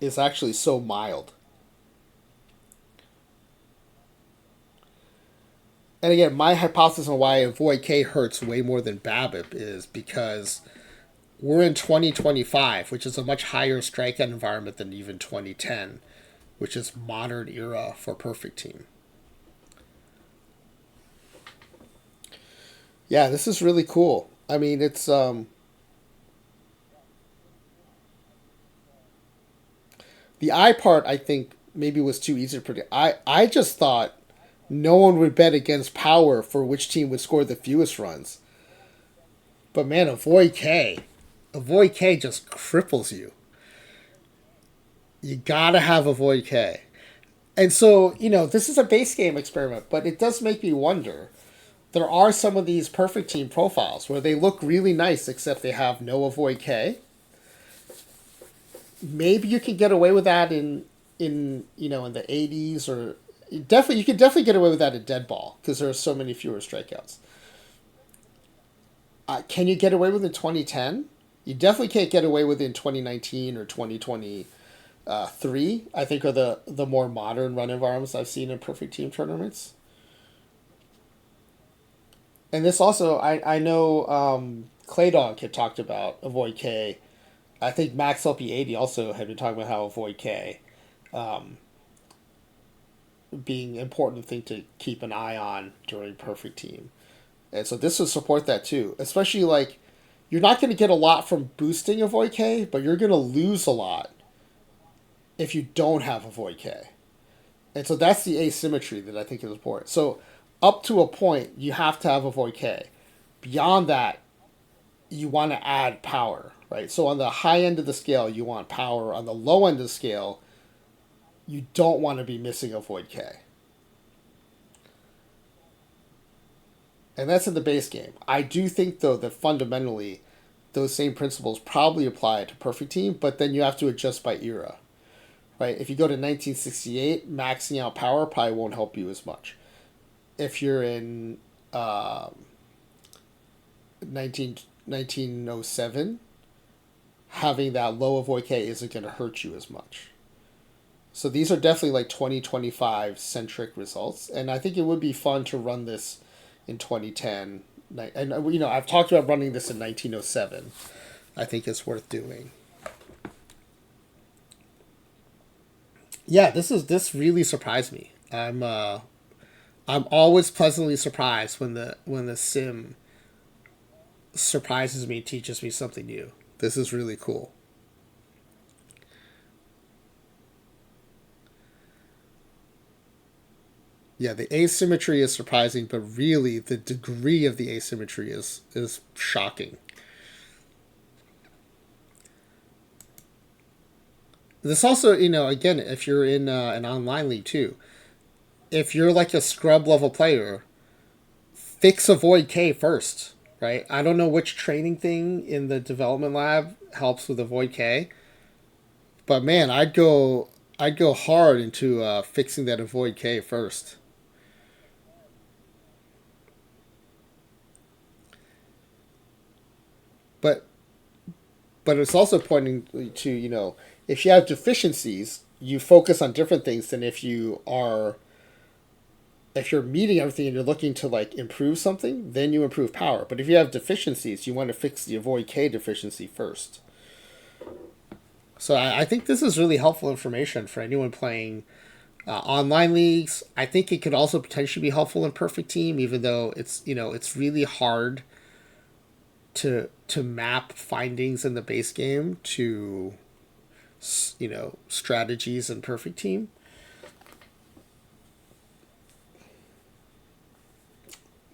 Speaker 1: is actually so mild. And again, my hypothesis on why Avoid K hurts way more than BABIP is because we're in 2025, which is a much higher strikeout environment than even 2010, which is modern era for Perfect Team. Yeah, this is really cool. I mean, it's the I part I think maybe was too easy to predict. I just thought no one would bet against power for which team would score the fewest runs. But man, Avoid K just cripples you. You gotta have Avoid K. And so, this is a base game experiment, but it does make me wonder. There are some of these Perfect Team profiles where they look really nice except they have no Avoid K. Maybe you can get away with that in the 80s, or you could definitely get away with that in Dead Ball because there are so many fewer strikeouts. Can you get away with it in 2010? You definitely can't get away with it in 2019 or 2023. I think are the more modern run environments I've seen in Perfect Team tournaments. And this also, I know Claydog had talked about Avoid K. I think Max LP80 also had been talking about how Avoid K being an important thing to keep an eye on during Perfect Team. And so this would support that too. Especially you're not going to get a lot from boosting Avoid K, but you're going to lose a lot if you don't have Avoid K. And so that's the asymmetry that I think is important. So up to a point, you have to have a void K. Beyond that, you want to add power, right? So on the high end of the scale, you want power. On the low end of the scale, you don't want to be missing a void K. And that's in the base game. I do think, though, that fundamentally those same principles probably apply to Perfect Team, but then you have to adjust by era, right? If you go to 1968, maxing out power probably won't help you as much. If you're in 1907, having that low avoid K isn't going to hurt you as much. So these are definitely like 2025 centric results, and I think it would be fun to run this in 2010. And I've talked about running this in 1907. I think it's worth doing. Yeah, this really surprised me. I'm always pleasantly surprised when the sim surprises me, teaches me something new. This is really cool. Yeah, the asymmetry is surprising, but really the degree of the asymmetry is shocking. This also, again, if you're in an online league too, if you're like a scrub level player, fix a void K first, right? I don't know which training thing in the development lab helps with a void K, but man, I'd go hard into fixing that avoid K first. But it's also pointing to, if you have deficiencies, you focus on different things than if you're meeting everything and you're looking to like improve something, then you improve power. But if you have deficiencies, you want to fix the avoid K deficiency first. So I think this is really helpful information for anyone playing online leagues. I think it could also potentially be helpful in Perfect Team, even though it's really hard to map findings in the base game to strategies in Perfect Team.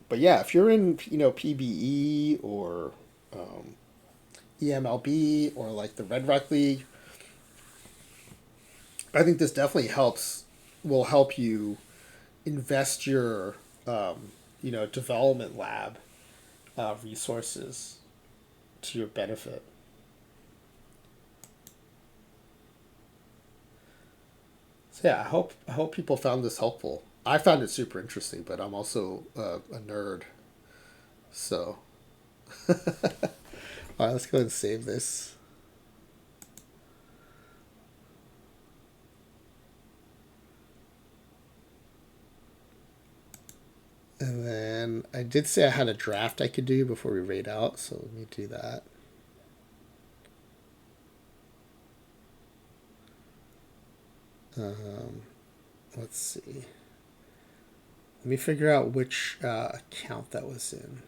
Speaker 1: But yeah, if you're in PBE or EMLB or like the Red Rock League, I think this definitely will help you invest your development lab resources to your benefit. So yeah, I hope people found this helpful. I found it super interesting, but I'm also a nerd, so all right, let's go ahead and save this. And then I did say I had a draft I could do before we raid out, so let me do that. Um, let's see. Let me figure out which account that was in.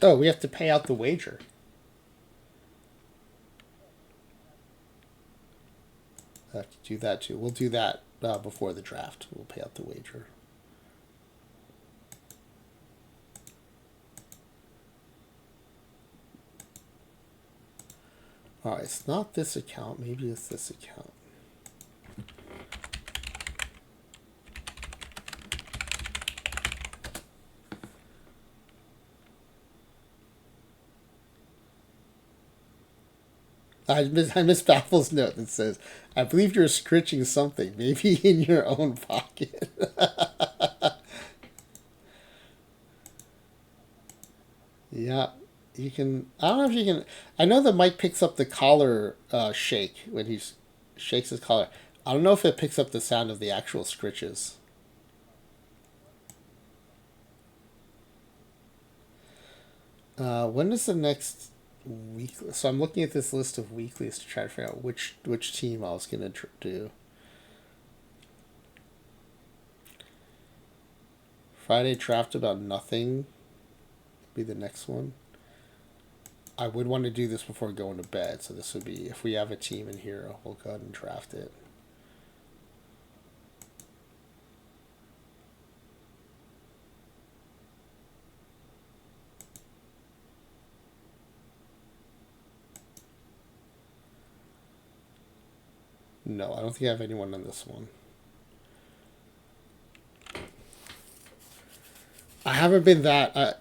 Speaker 1: Oh, we have to pay out the wager. I have to do that too. We'll do that before the draft. We'll pay out the wager. All right, it's not this account. Maybe it's this account. I miss Baffle's note that says, "I believe you're scritching something, maybe in your own pocket." Yeah, you can. I don't know if you can. I know that Mike picks up the collar shake when he shakes his collar. I don't know if it picks up the sound of the actual scritches. When is the next week? So I'm looking at this list of weeklies to try to figure out which team I was gonna do. Friday draft about nothing. Be the next one. I would want to do this before going to bed. So this would be, if we have a team in here, we'll go ahead and draft it. No, I don't think I have anyone on this one. I haven't been that, I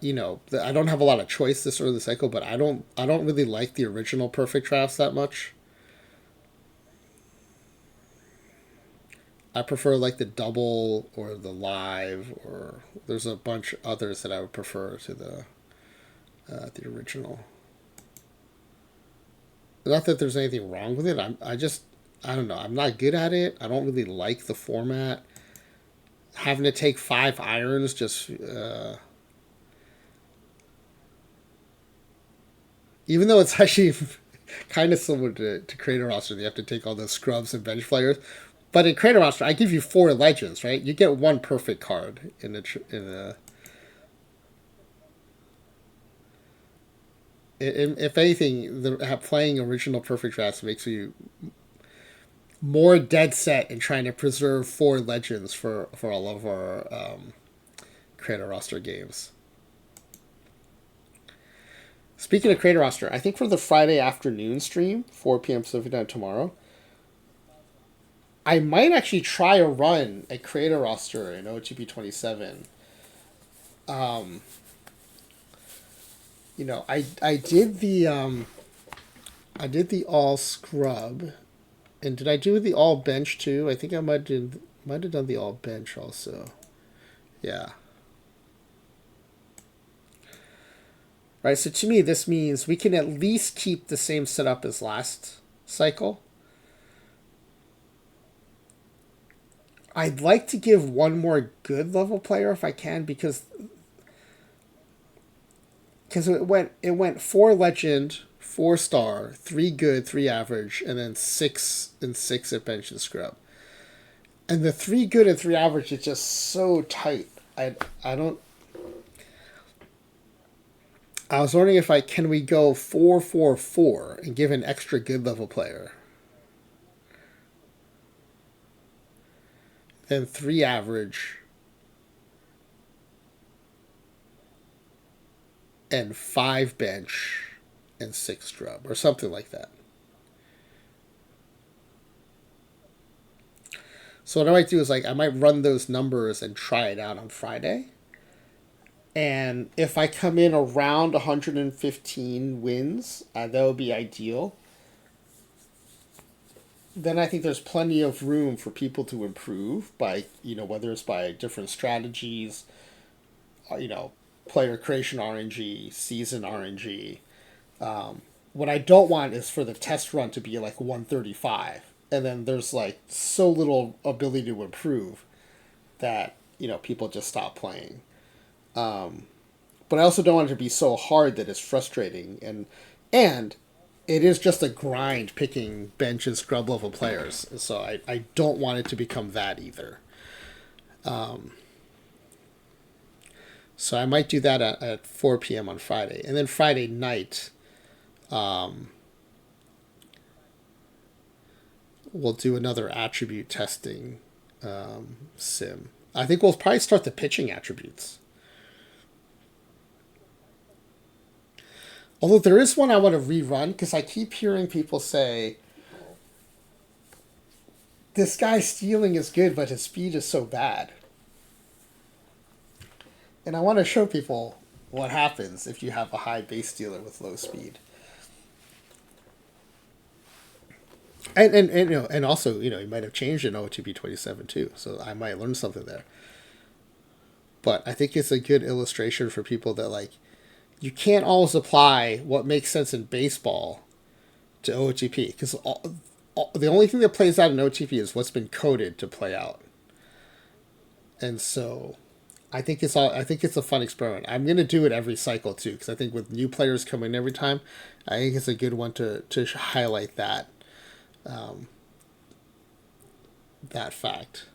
Speaker 1: don't have a lot of choice this early cycle, but I don't really like the original perfect drafts that much. I prefer like the double or the live, or there's a bunch others that I would prefer to the original. Not that there's anything wrong with it. I don't know. I'm not good at it. I don't really like the format. Having to take 5 irons just even though it's actually kind of similar to Creator Roster, you have to take all the scrubs and bench players. But in Creator Roster, I give you 4 legends, right? You get one perfect card if anything, playing original perfect drafts makes you more dead set in trying to preserve 4 legends for all of our Creator Roster games. Speaking of Creator Roster, I think for the Friday afternoon stream, 4 p.m. Pacific time tomorrow, I might actually try a run at Creator Roster in OOTP27. Um, I did the all scrub, and did I do the all bench too? I think I might have done the all bench also. Yeah. Right. So to me, this means we can at least keep the same setup as last cycle. I'd like to give one more good level player if I can, because it went 4 legend, 4 star, 3 good, 3 average, and then 6 and 6 at bench and scrub. And the 3 good and 3 average is just so tight. I don't. I was wondering if can we go 4-4-4 and give an extra good level player, then 3 average and 5 bench and 6 scrub or something like that. So what I might do is I might run those numbers and try it out on Friday. And if I come in around 115 wins, that would be ideal. Then I think there's plenty of room for people to improve by, whether it's by different strategies, you know, player creation RNG, season RNG. What I don't want is for the test run to be like 135, and then there's like so little ability to improve that people just stop playing. But I also don't want it to be so hard that it's frustrating, and it is just a grind picking bench and scrub level players. So I don't want it to become that either. So I might do that at 4 p.m. on Friday. And then Friday night, we'll do another attribute testing sim. I think we'll probably start the pitching attributes. Although there is one I want to rerun because I keep hearing people say, this guy's stealing is good, but his speed is so bad. And I want to show people what happens if you have a high base stealer with low speed. And also, you might have changed in OOTP27 too, so I might learn something there. But I think it's a good illustration for people that you can't always apply what makes sense in baseball to OOTP, because the only thing that plays out in OOTP is what's been coded to play out. And so I think it's a fun experiment. I'm gonna do it every cycle too, because I think with new players coming every time, I think it's a good one to highlight that that fact.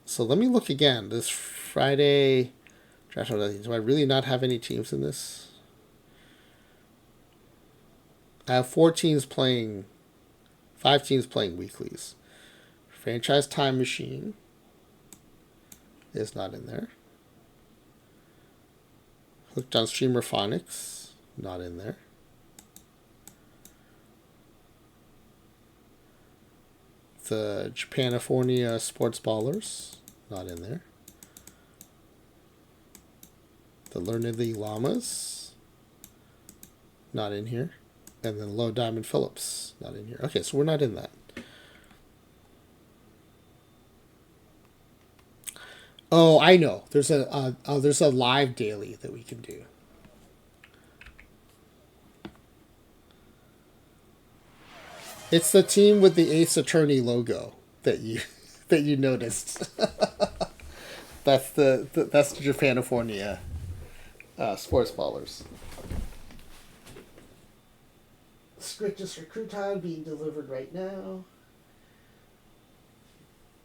Speaker 1: So let me look again. This Friday Do I really not have any teams in this? I have 5 teams playing weeklies. Franchise Time Machine is not in there. Hooked on Streamer Phonics, not in there. The Japanifornia Sports Ballers, not in there. The Learnedly Llamas, not in here. And then Low Diamond Phillips, not in here. Okay, so we're not in that. Oh, I know. There's a live daily that we can do. It's the team with the Ace Attorney logo that you noticed. That's the Japanifornia Sports Ballers. Scritches for Crouton being delivered right now.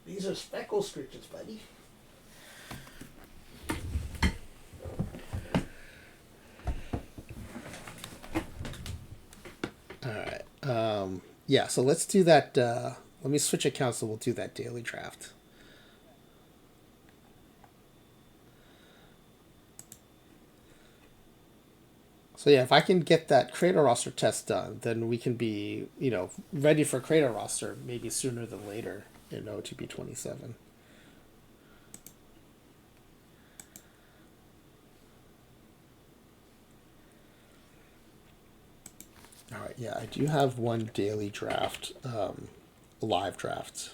Speaker 1: These are speckle scritches, buddy. Alright. Yeah, so let's do that. Let me switch accounts and we'll do that daily draft. So yeah, if I can get that creator roster test done, then we can be, ready for creator roster maybe sooner than later in OOTP27. All right, yeah, I do have one daily draft, live draft.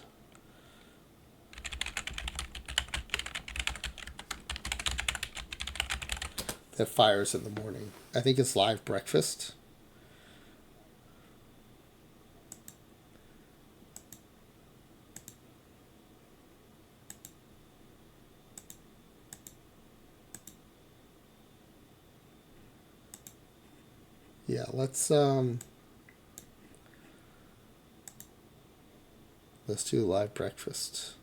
Speaker 1: That fires in the morning. I think it's live breakfast. Yeah, let's do live breakfast.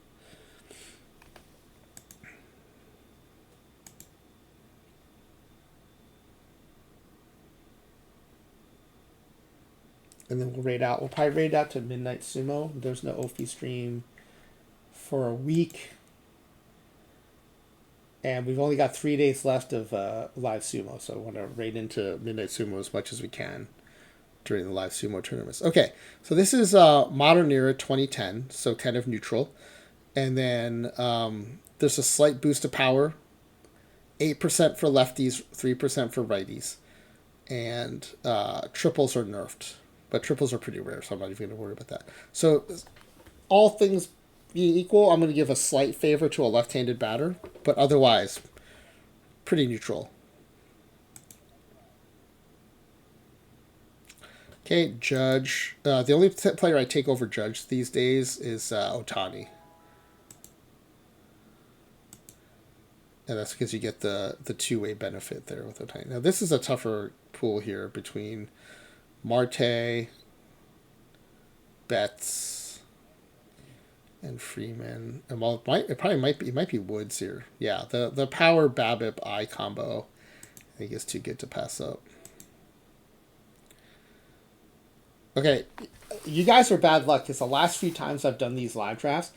Speaker 1: And then we'll raid out. We'll probably raid out to Midnight Sumo. There's no Ophi stream for a week. And we've only got 3 days left of live sumo, so I want to raid into Midnight Sumo as much as we can during the live sumo tournaments. Okay, so this is Modern Era 2010, so kind of neutral. And then there's a slight boost of power, 8% for lefties, 3% for righties. And triples are nerfed, but triples are pretty rare, so I'm not even going to worry about that. So all things being equal, I'm going to give a slight favor to a left-handed batter, but otherwise, pretty neutral. Okay, Judge. The only player I take over Judge these days is Otani. And that's because you get the two-way benefit there with Otani. Now, this is a tougher pool here between Marte, Betts, and Freeman. And well, it might be Woods here. Yeah, the power BABIP I combo I think is too good to pass up. Okay, you guys are bad luck because the last few times I've done these live drafts,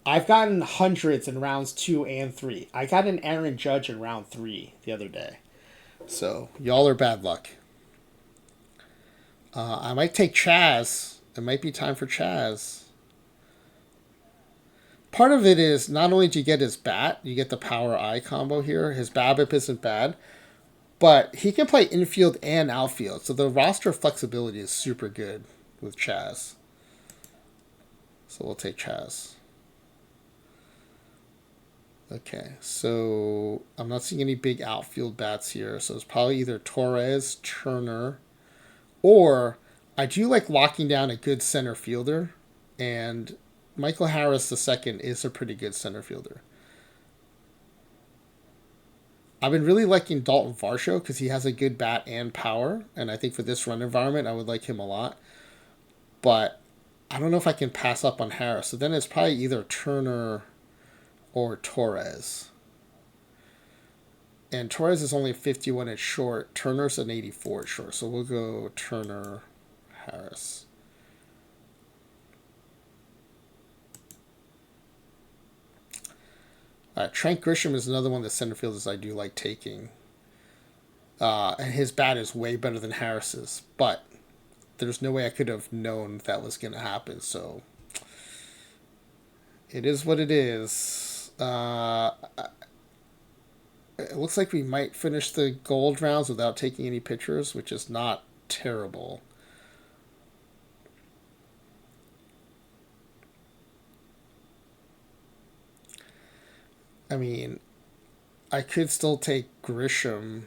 Speaker 1: I've gotten hundreds in rounds 2 and 3. I got an Aaron Judge in round 3 the other day. So, y'all are bad luck. I might take Chaz. It might be time for Chaz. Part of it is not only do you get his bat, you get the power I combo here. His BABIP isn't bad, but he can play infield and outfield. So the roster flexibility is super good with Chaz. So we'll take Chaz. Okay, so I'm not seeing any big outfield bats here. So it's probably either Torres, Turner, or I do like locking down a good center fielder. And Michael Harris II is a pretty good center fielder. I've been really liking Dalton Varsho because he has a good bat and power. And I think for this run environment, I would like him a lot. But I don't know if I can pass up on Harris. So then it's probably either Turner or Torres. And Torres is only 51 at short. Turner's an 84 at short. So we'll go Turner, Harris. Trent Grisham is another one of the center fielders I do like taking. And his bat is way better than Harris's. But there's no way I could have known that was going to happen. So it is what it is. It looks like we might finish the gold rounds without taking any pitchers, which is not terrible. I mean, I could still take Grisham.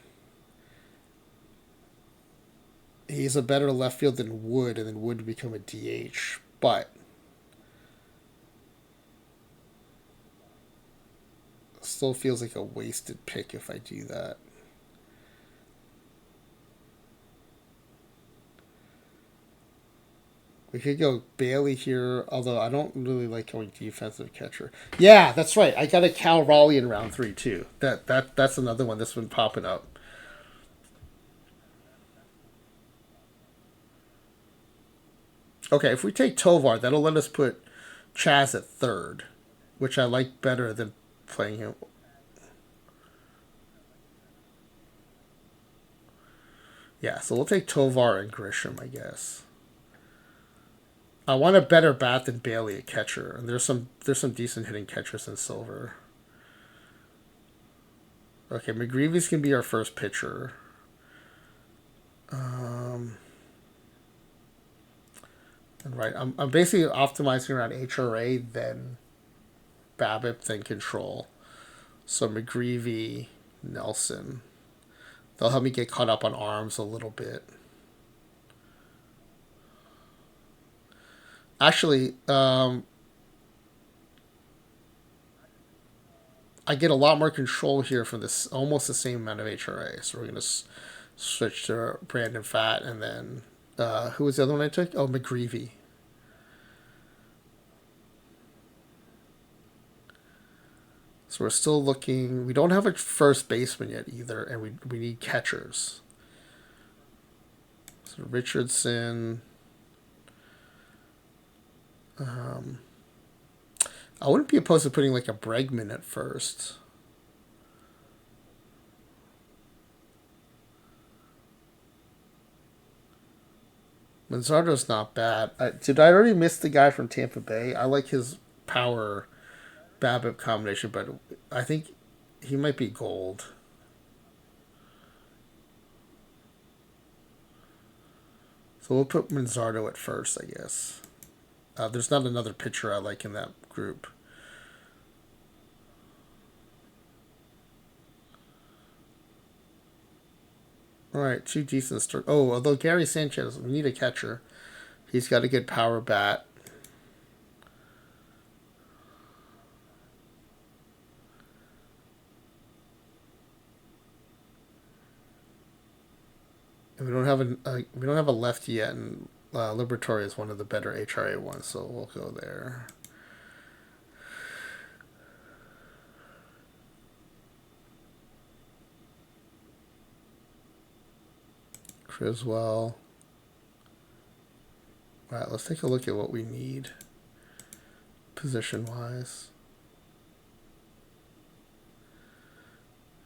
Speaker 1: He's a better left field than Wood, and then Wood would become a DH. But still feels like a wasted pick if I do that. We could go Bailey here, although I don't really like going defensive catcher. Yeah, that's right. I got a Cal Raleigh in round 3 too. That's another one that's been popping up. Okay, if we take Tovar, that'll let us put Chaz at third, which I like better than playing him. Yeah, so we'll take Tovar and Grisham, I guess. I want a better bat than Bailey at catcher, and there's some decent hitting catchers in Silver. Okay, McGreevy's gonna be our first pitcher. Right, I'm basically optimizing around HRA, then BABIP, then control. So McGreevy, Nelson. They'll help me get caught up on arms a little bit. Actually, I get a lot more control here for this almost the same amount of HRA. So we're gonna switch to Brandon Fat, and then who was the other one I took? Oh, McGreevy. So we're still looking. We don't have a first baseman yet either, and we need catchers. So Richardson. I wouldn't be opposed to putting like a Bregman at first. Manzardo's not bad. Did I already miss the guy from Tampa Bay? I like his power BABIP combination, but I think he might be gold. So we'll put Manzardo at first, I guess. There's not another pitcher I like in that group. All right, two decent start. Oh, although Gary Sanchez, we need a catcher. He's got a good power bat. And we don't have a lefty yet, and Liberatore is one of the better HRA ones, so we'll go there. Criswell. All right, let's take a look at what we need position-wise.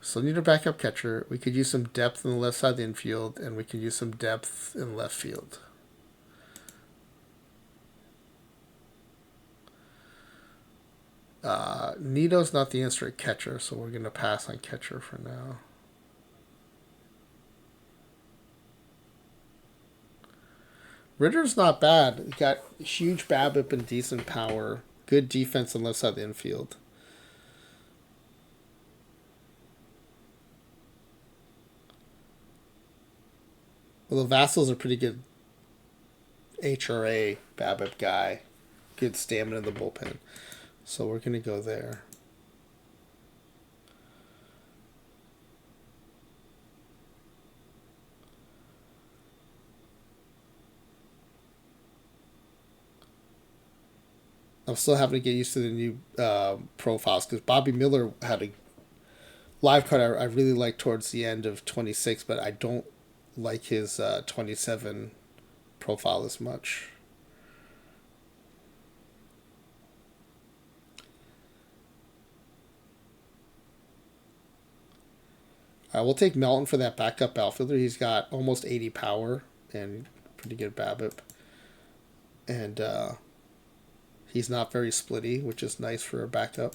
Speaker 1: So we need a backup catcher. We could use some depth on the left side of the infield, and we could use some depth in left field. Nito's not the answer at catcher, so we're going to pass on catcher for now. Ritter's not bad. He got huge BABIP and decent power. Good defense on left side of the infield. Well, the Vassal's a pretty good HRA BABIP guy. Good stamina in the bullpen. So we're going to go there. I'm still having to get used to the new profiles because Bobby Miller had Live card I really like towards the end of 26, but I don't like his 27 profile as much. We'll take Melton for that backup outfielder. He's got almost 80 power and pretty good BABIP. And he's not very splitty, which is nice for a backup.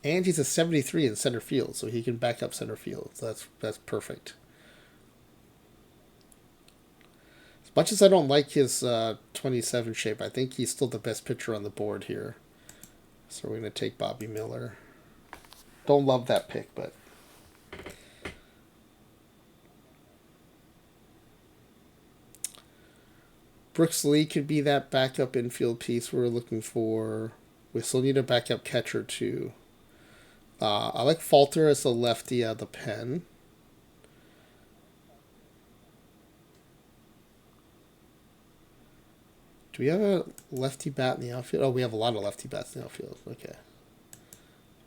Speaker 1: And he's a 73 in center field, so he can back up center field. So that's perfect. As much as I don't like his 27 shape, I think he's still the best pitcher on the board here. So we're going to take Bobby Miller. Don't love that pick, but... Brooks Lee could be that backup infield piece we're looking for. We still need a backup catcher, too. I like Falter as the lefty out of the pen. Do we have a lefty bat in the outfield? Oh, we have a lot of lefty bats in the outfield. Okay.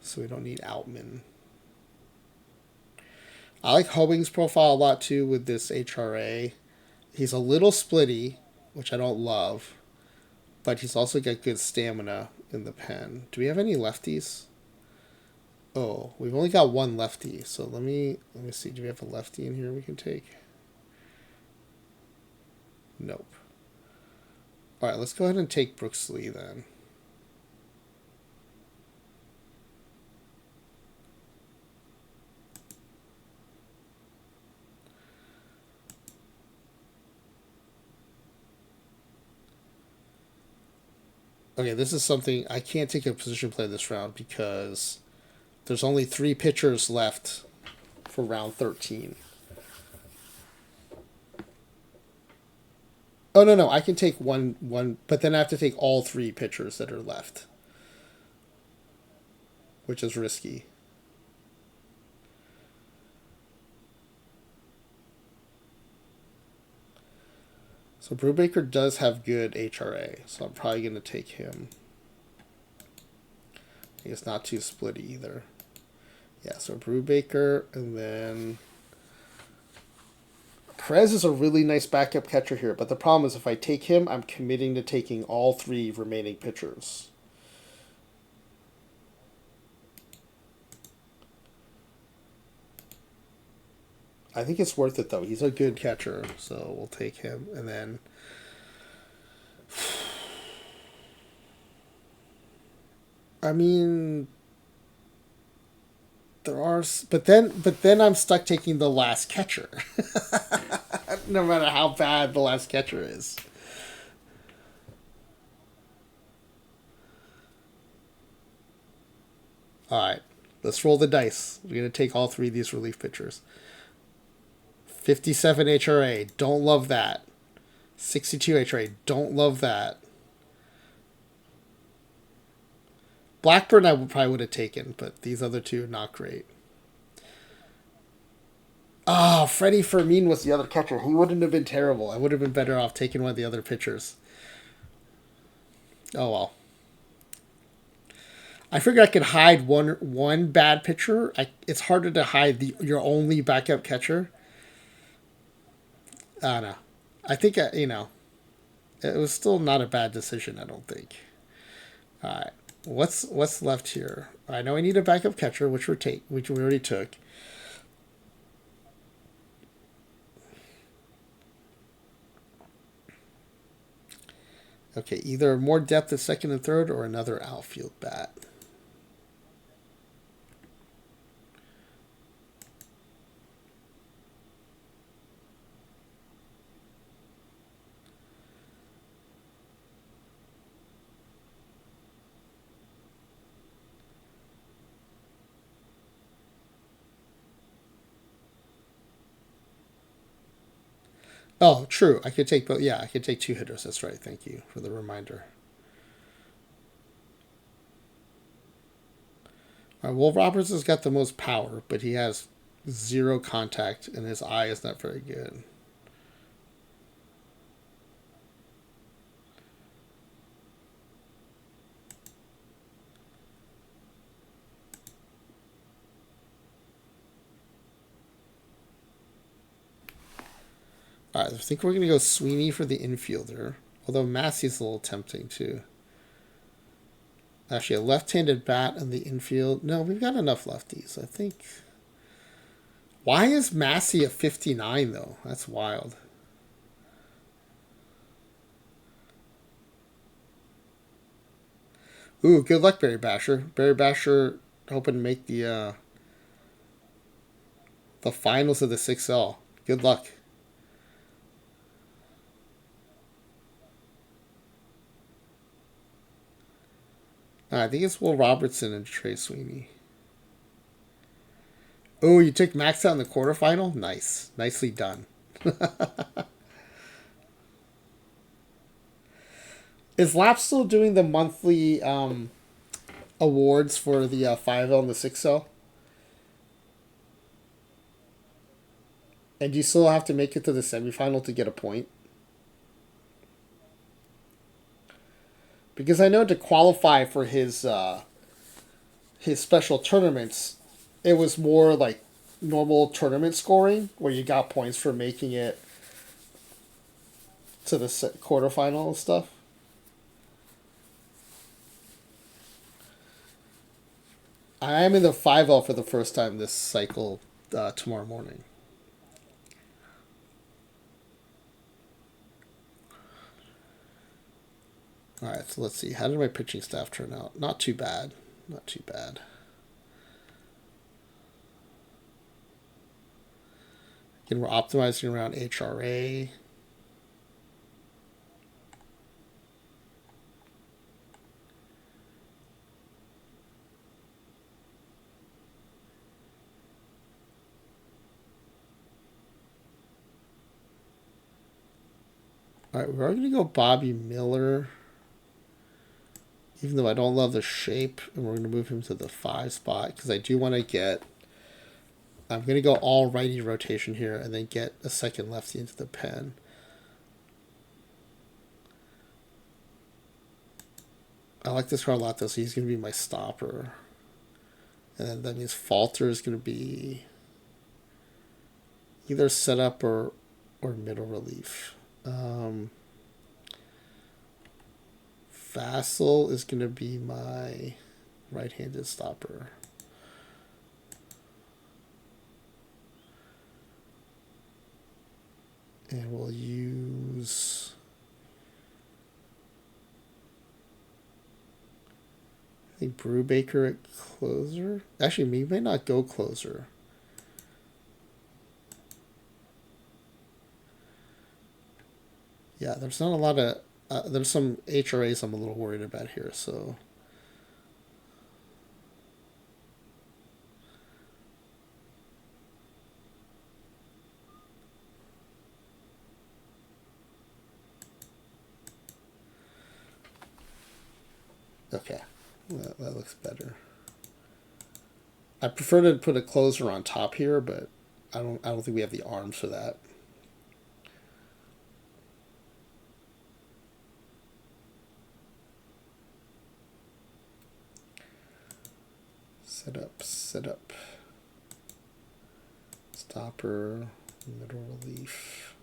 Speaker 1: So we don't need Outman. I like Hoeing's profile a lot, too, with this HRA. He's a little splitty, which I don't love. But he's also got good stamina in the pen. Do we have any lefties? Oh, we've only got one lefty. So let me see. Do we have a lefty in here we can take? Nope. All right, let's go ahead and take Brooks Lee then. Okay, this is something I can't take a position play this round because there's only 3 pitchers left for round 13. Oh, no, I can take one, but then I have to take all 3 pitchers that are left, which is risky. So Brubaker does have good HRA, so I'm probably going to take him. It's not too split either. Yeah, so Brubaker, and then Perez is a really nice backup catcher here, but the problem is if I take him, I'm committing to taking all 3 remaining pitchers. I think it's worth it, though. He's a good catcher, so we'll take him. And then... I mean... There are... But then I'm stuck taking the last catcher. No matter how bad the last catcher is. Alright. Let's roll the dice. We're going to take all 3 of these relief pitchers. 57 HRA. Don't love that. 62 HRA. Don't love that. Blackburn I probably would have taken, but these other 2 are not great. Oh, Freddie Fermin was the other catcher. He wouldn't have been terrible. I would have been better off taking one of the other pitchers. Oh, well. I figured I could hide one bad pitcher. It's harder to hide your only backup catcher. I don't know. I think, it was still not a bad decision, I don't think. All right. What's left here? I know I need a backup catcher, which we already took. Okay, either more depth at second and third or another outfield bat. Oh, true. I could take both. Yeah, I could take 2 hitters. That's right. Thank you for the reminder. All right, Will Roberts has got the most power, but he has 0 contact, and his eye is not very good. All right, I think we're going to go Sweeney for the infielder. Although Massey's a little tempting too. Actually, a left-handed bat in the infield. No, we've got enough lefties, I think. Why is Massey at 59 though? That's wild. Ooh, good luck, Barry Basher. Barry Basher hoping to make the finals of the 6L. Good luck. I think it's Will Robertson and Trey Sweeney. Oh, you took Max out in the quarterfinal? Nice. Nicely done. Is Lap still doing the monthly awards for the 5L and the 6L? And do you still have to make it to the semifinal to get a point? Because I know to qualify for his special tournaments, it was more like normal tournament scoring where you got points for making it to the quarterfinal and stuff. I am in the 5L for the first time this cycle tomorrow morning. All right, so let's see. How did my pitching staff turn out? Not too bad. Not too bad. Again, we're optimizing around HRA. All right, we're going to go Bobby Miller. Even though I don't love the shape, and we're going to move him to the 5 spot because I do want to get. I'm going to go all righty rotation here and then get a second lefty into the pen. I like this card a lot, though, so he's going to be my stopper. And then that means Falter is going to be either setup or middle relief. Vassal is going to be my right-handed stopper. And we'll use... I think Brubaker at closer. Actually, we may not go closer. Yeah, there's not a lot of... there's some HRAs I'm a little worried about here, so... Okay, that looks better. I prefer to put a closer on top here, but I don't think we have the arms for that. Set up. Stopper, middle relief.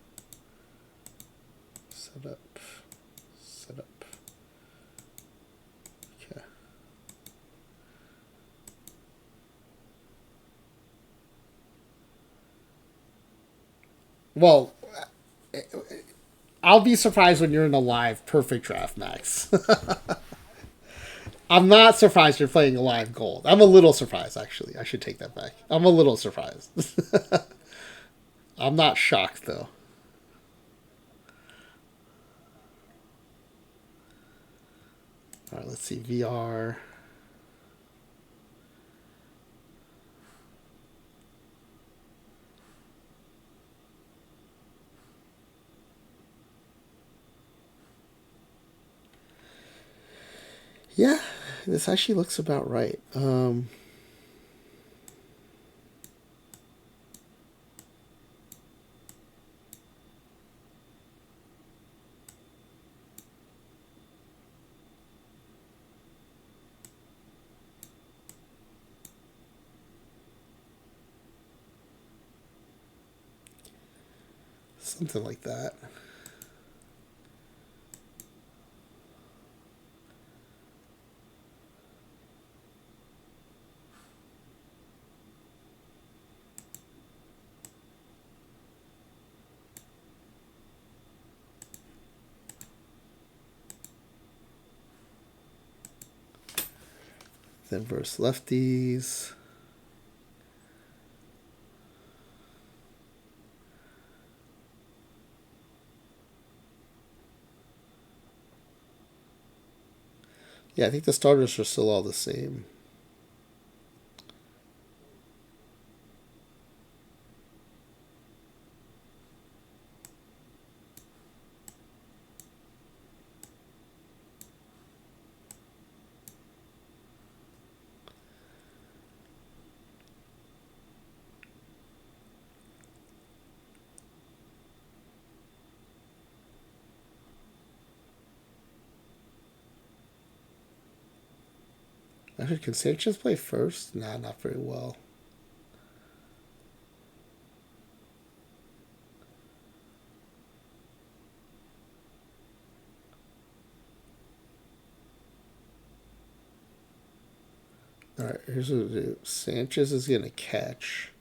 Speaker 1: Set up. Okay. Well, I'll be surprised when you're in a live perfect draft, Max. I'm not surprised you're playing a live gold. I'm a little surprised, actually. I should take that back. I'm a little surprised. I'm not shocked, though. All right, let's see. VR. Yeah, this actually looks about right. Something like that. Then versus lefties. Yeah, I think the starters are still all the same. Actually, can Sanchez play first? Nah, not very well. All right, here's what we'll do. Sanchez is going to catch.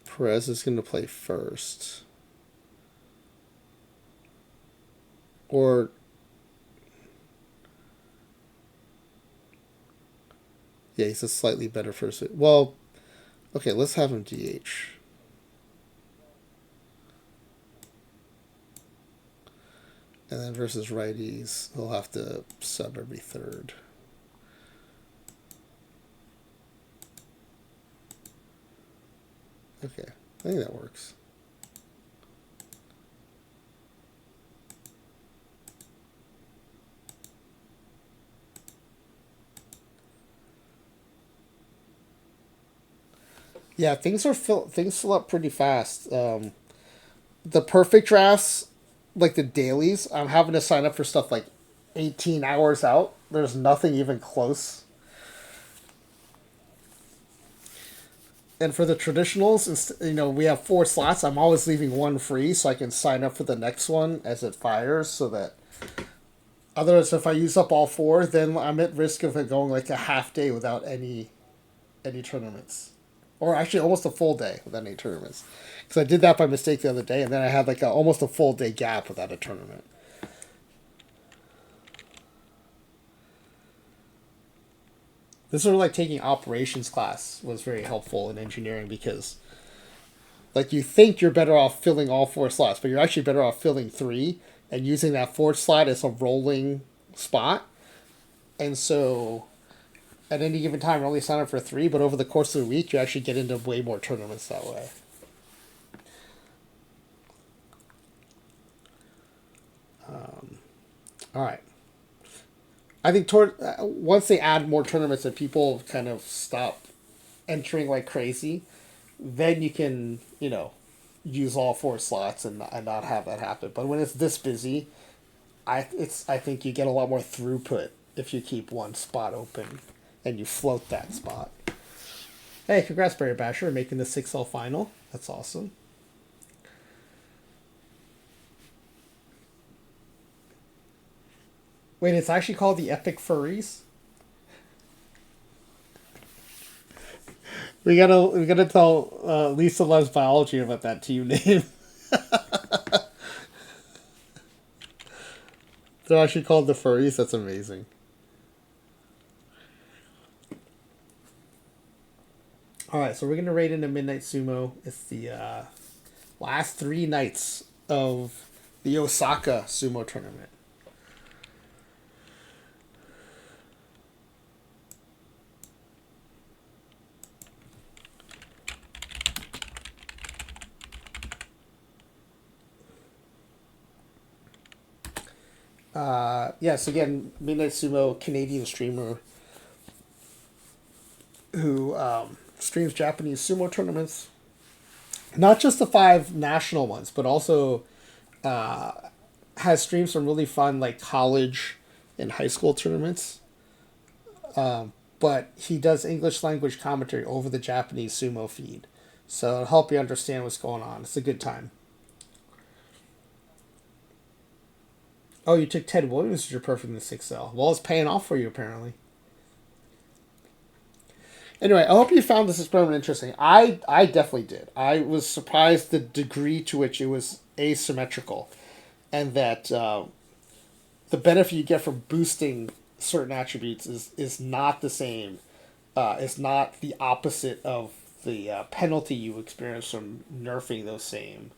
Speaker 1: Perez is going to play first. Or yeah, he's a slightly better first. Well, okay, let's have him DH. And then versus righties, he'll have to sub every third. Okay, I think that works. Yeah, things fill up pretty fast. The perfect drafts, like the dailies, I'm having to sign up for stuff like 18 hours out. There's nothing even close. And for the traditionals, we have 4 slots. I'm always leaving one free so I can sign up for the next one as it fires. So that otherwise, if I use up all 4, then I'm at risk of it going like a half day without any tournaments, or actually almost a full day without any tournaments. Because I did that by mistake the other day, and then I had like almost a full day gap without a tournament. This sort of like taking operations class was very helpful in engineering because like you think you're better off filling all 4 slots, but you're actually better off filling 3 and using that 4th slot as a rolling spot. And so at any given time, you're only sign up for 3, but over the course of the week, you actually get into way more tournaments that way. All right. I think once they add more tournaments and people kind of stop entering like crazy, then you can use all 4 slots and not have that happen. But when it's this busy, I think you get a lot more throughput if you keep one spot open and you float that spot. Hey, congrats, Barry Basher, making the 6L final. That's awesome. Wait, it's actually called the Epic Furries. We gotta tell Lisa loves biology about that team name. They're actually called the Furries. That's amazing. All right, so we're gonna raid into Midnight Sumo. It's the last 3 nights of the Osaka Sumo tournament. Yes, again, Midnight Sumo, Canadian streamer who streams Japanese sumo tournaments. Not just the 5 national ones, but also has streams from really fun like college and high school tournaments. But he does English language commentary over the Japanese sumo feed. So it'll help you understand what's going on. It's a good time. Oh, you took Ted Williams as your perfect in the 6L. Well, it's paying off for you apparently. Anyway, I hope you found this experiment interesting. I definitely did. I was surprised the degree to which it was asymmetrical, and that the benefit you get from boosting certain attributes is not the same. Is not the opposite of the penalty you experience from nerfing those same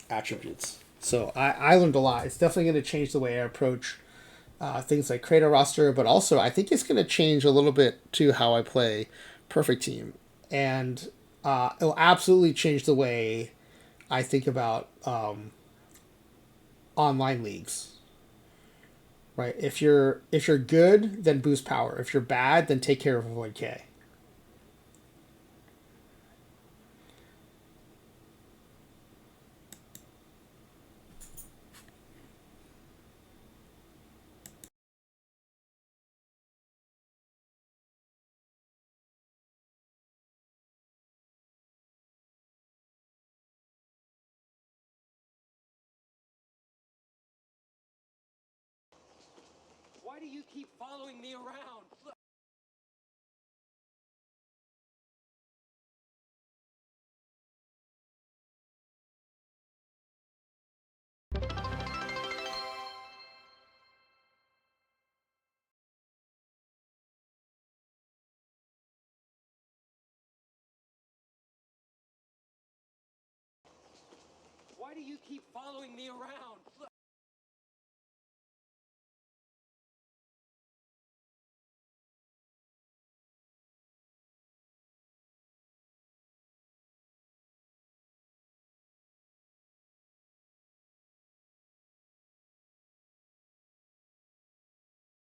Speaker 1: attributes. So I learned a lot. It's definitely going to change the way I approach things like create a roster, but also I think it's going to change a little bit to how I play Perfect Team, and it'll absolutely change the way I think about online leagues. Right? If you're good, then boost power. If you're bad, then take care of avoid K.
Speaker 2: Why do you keep following me around? Why do you keep following me around?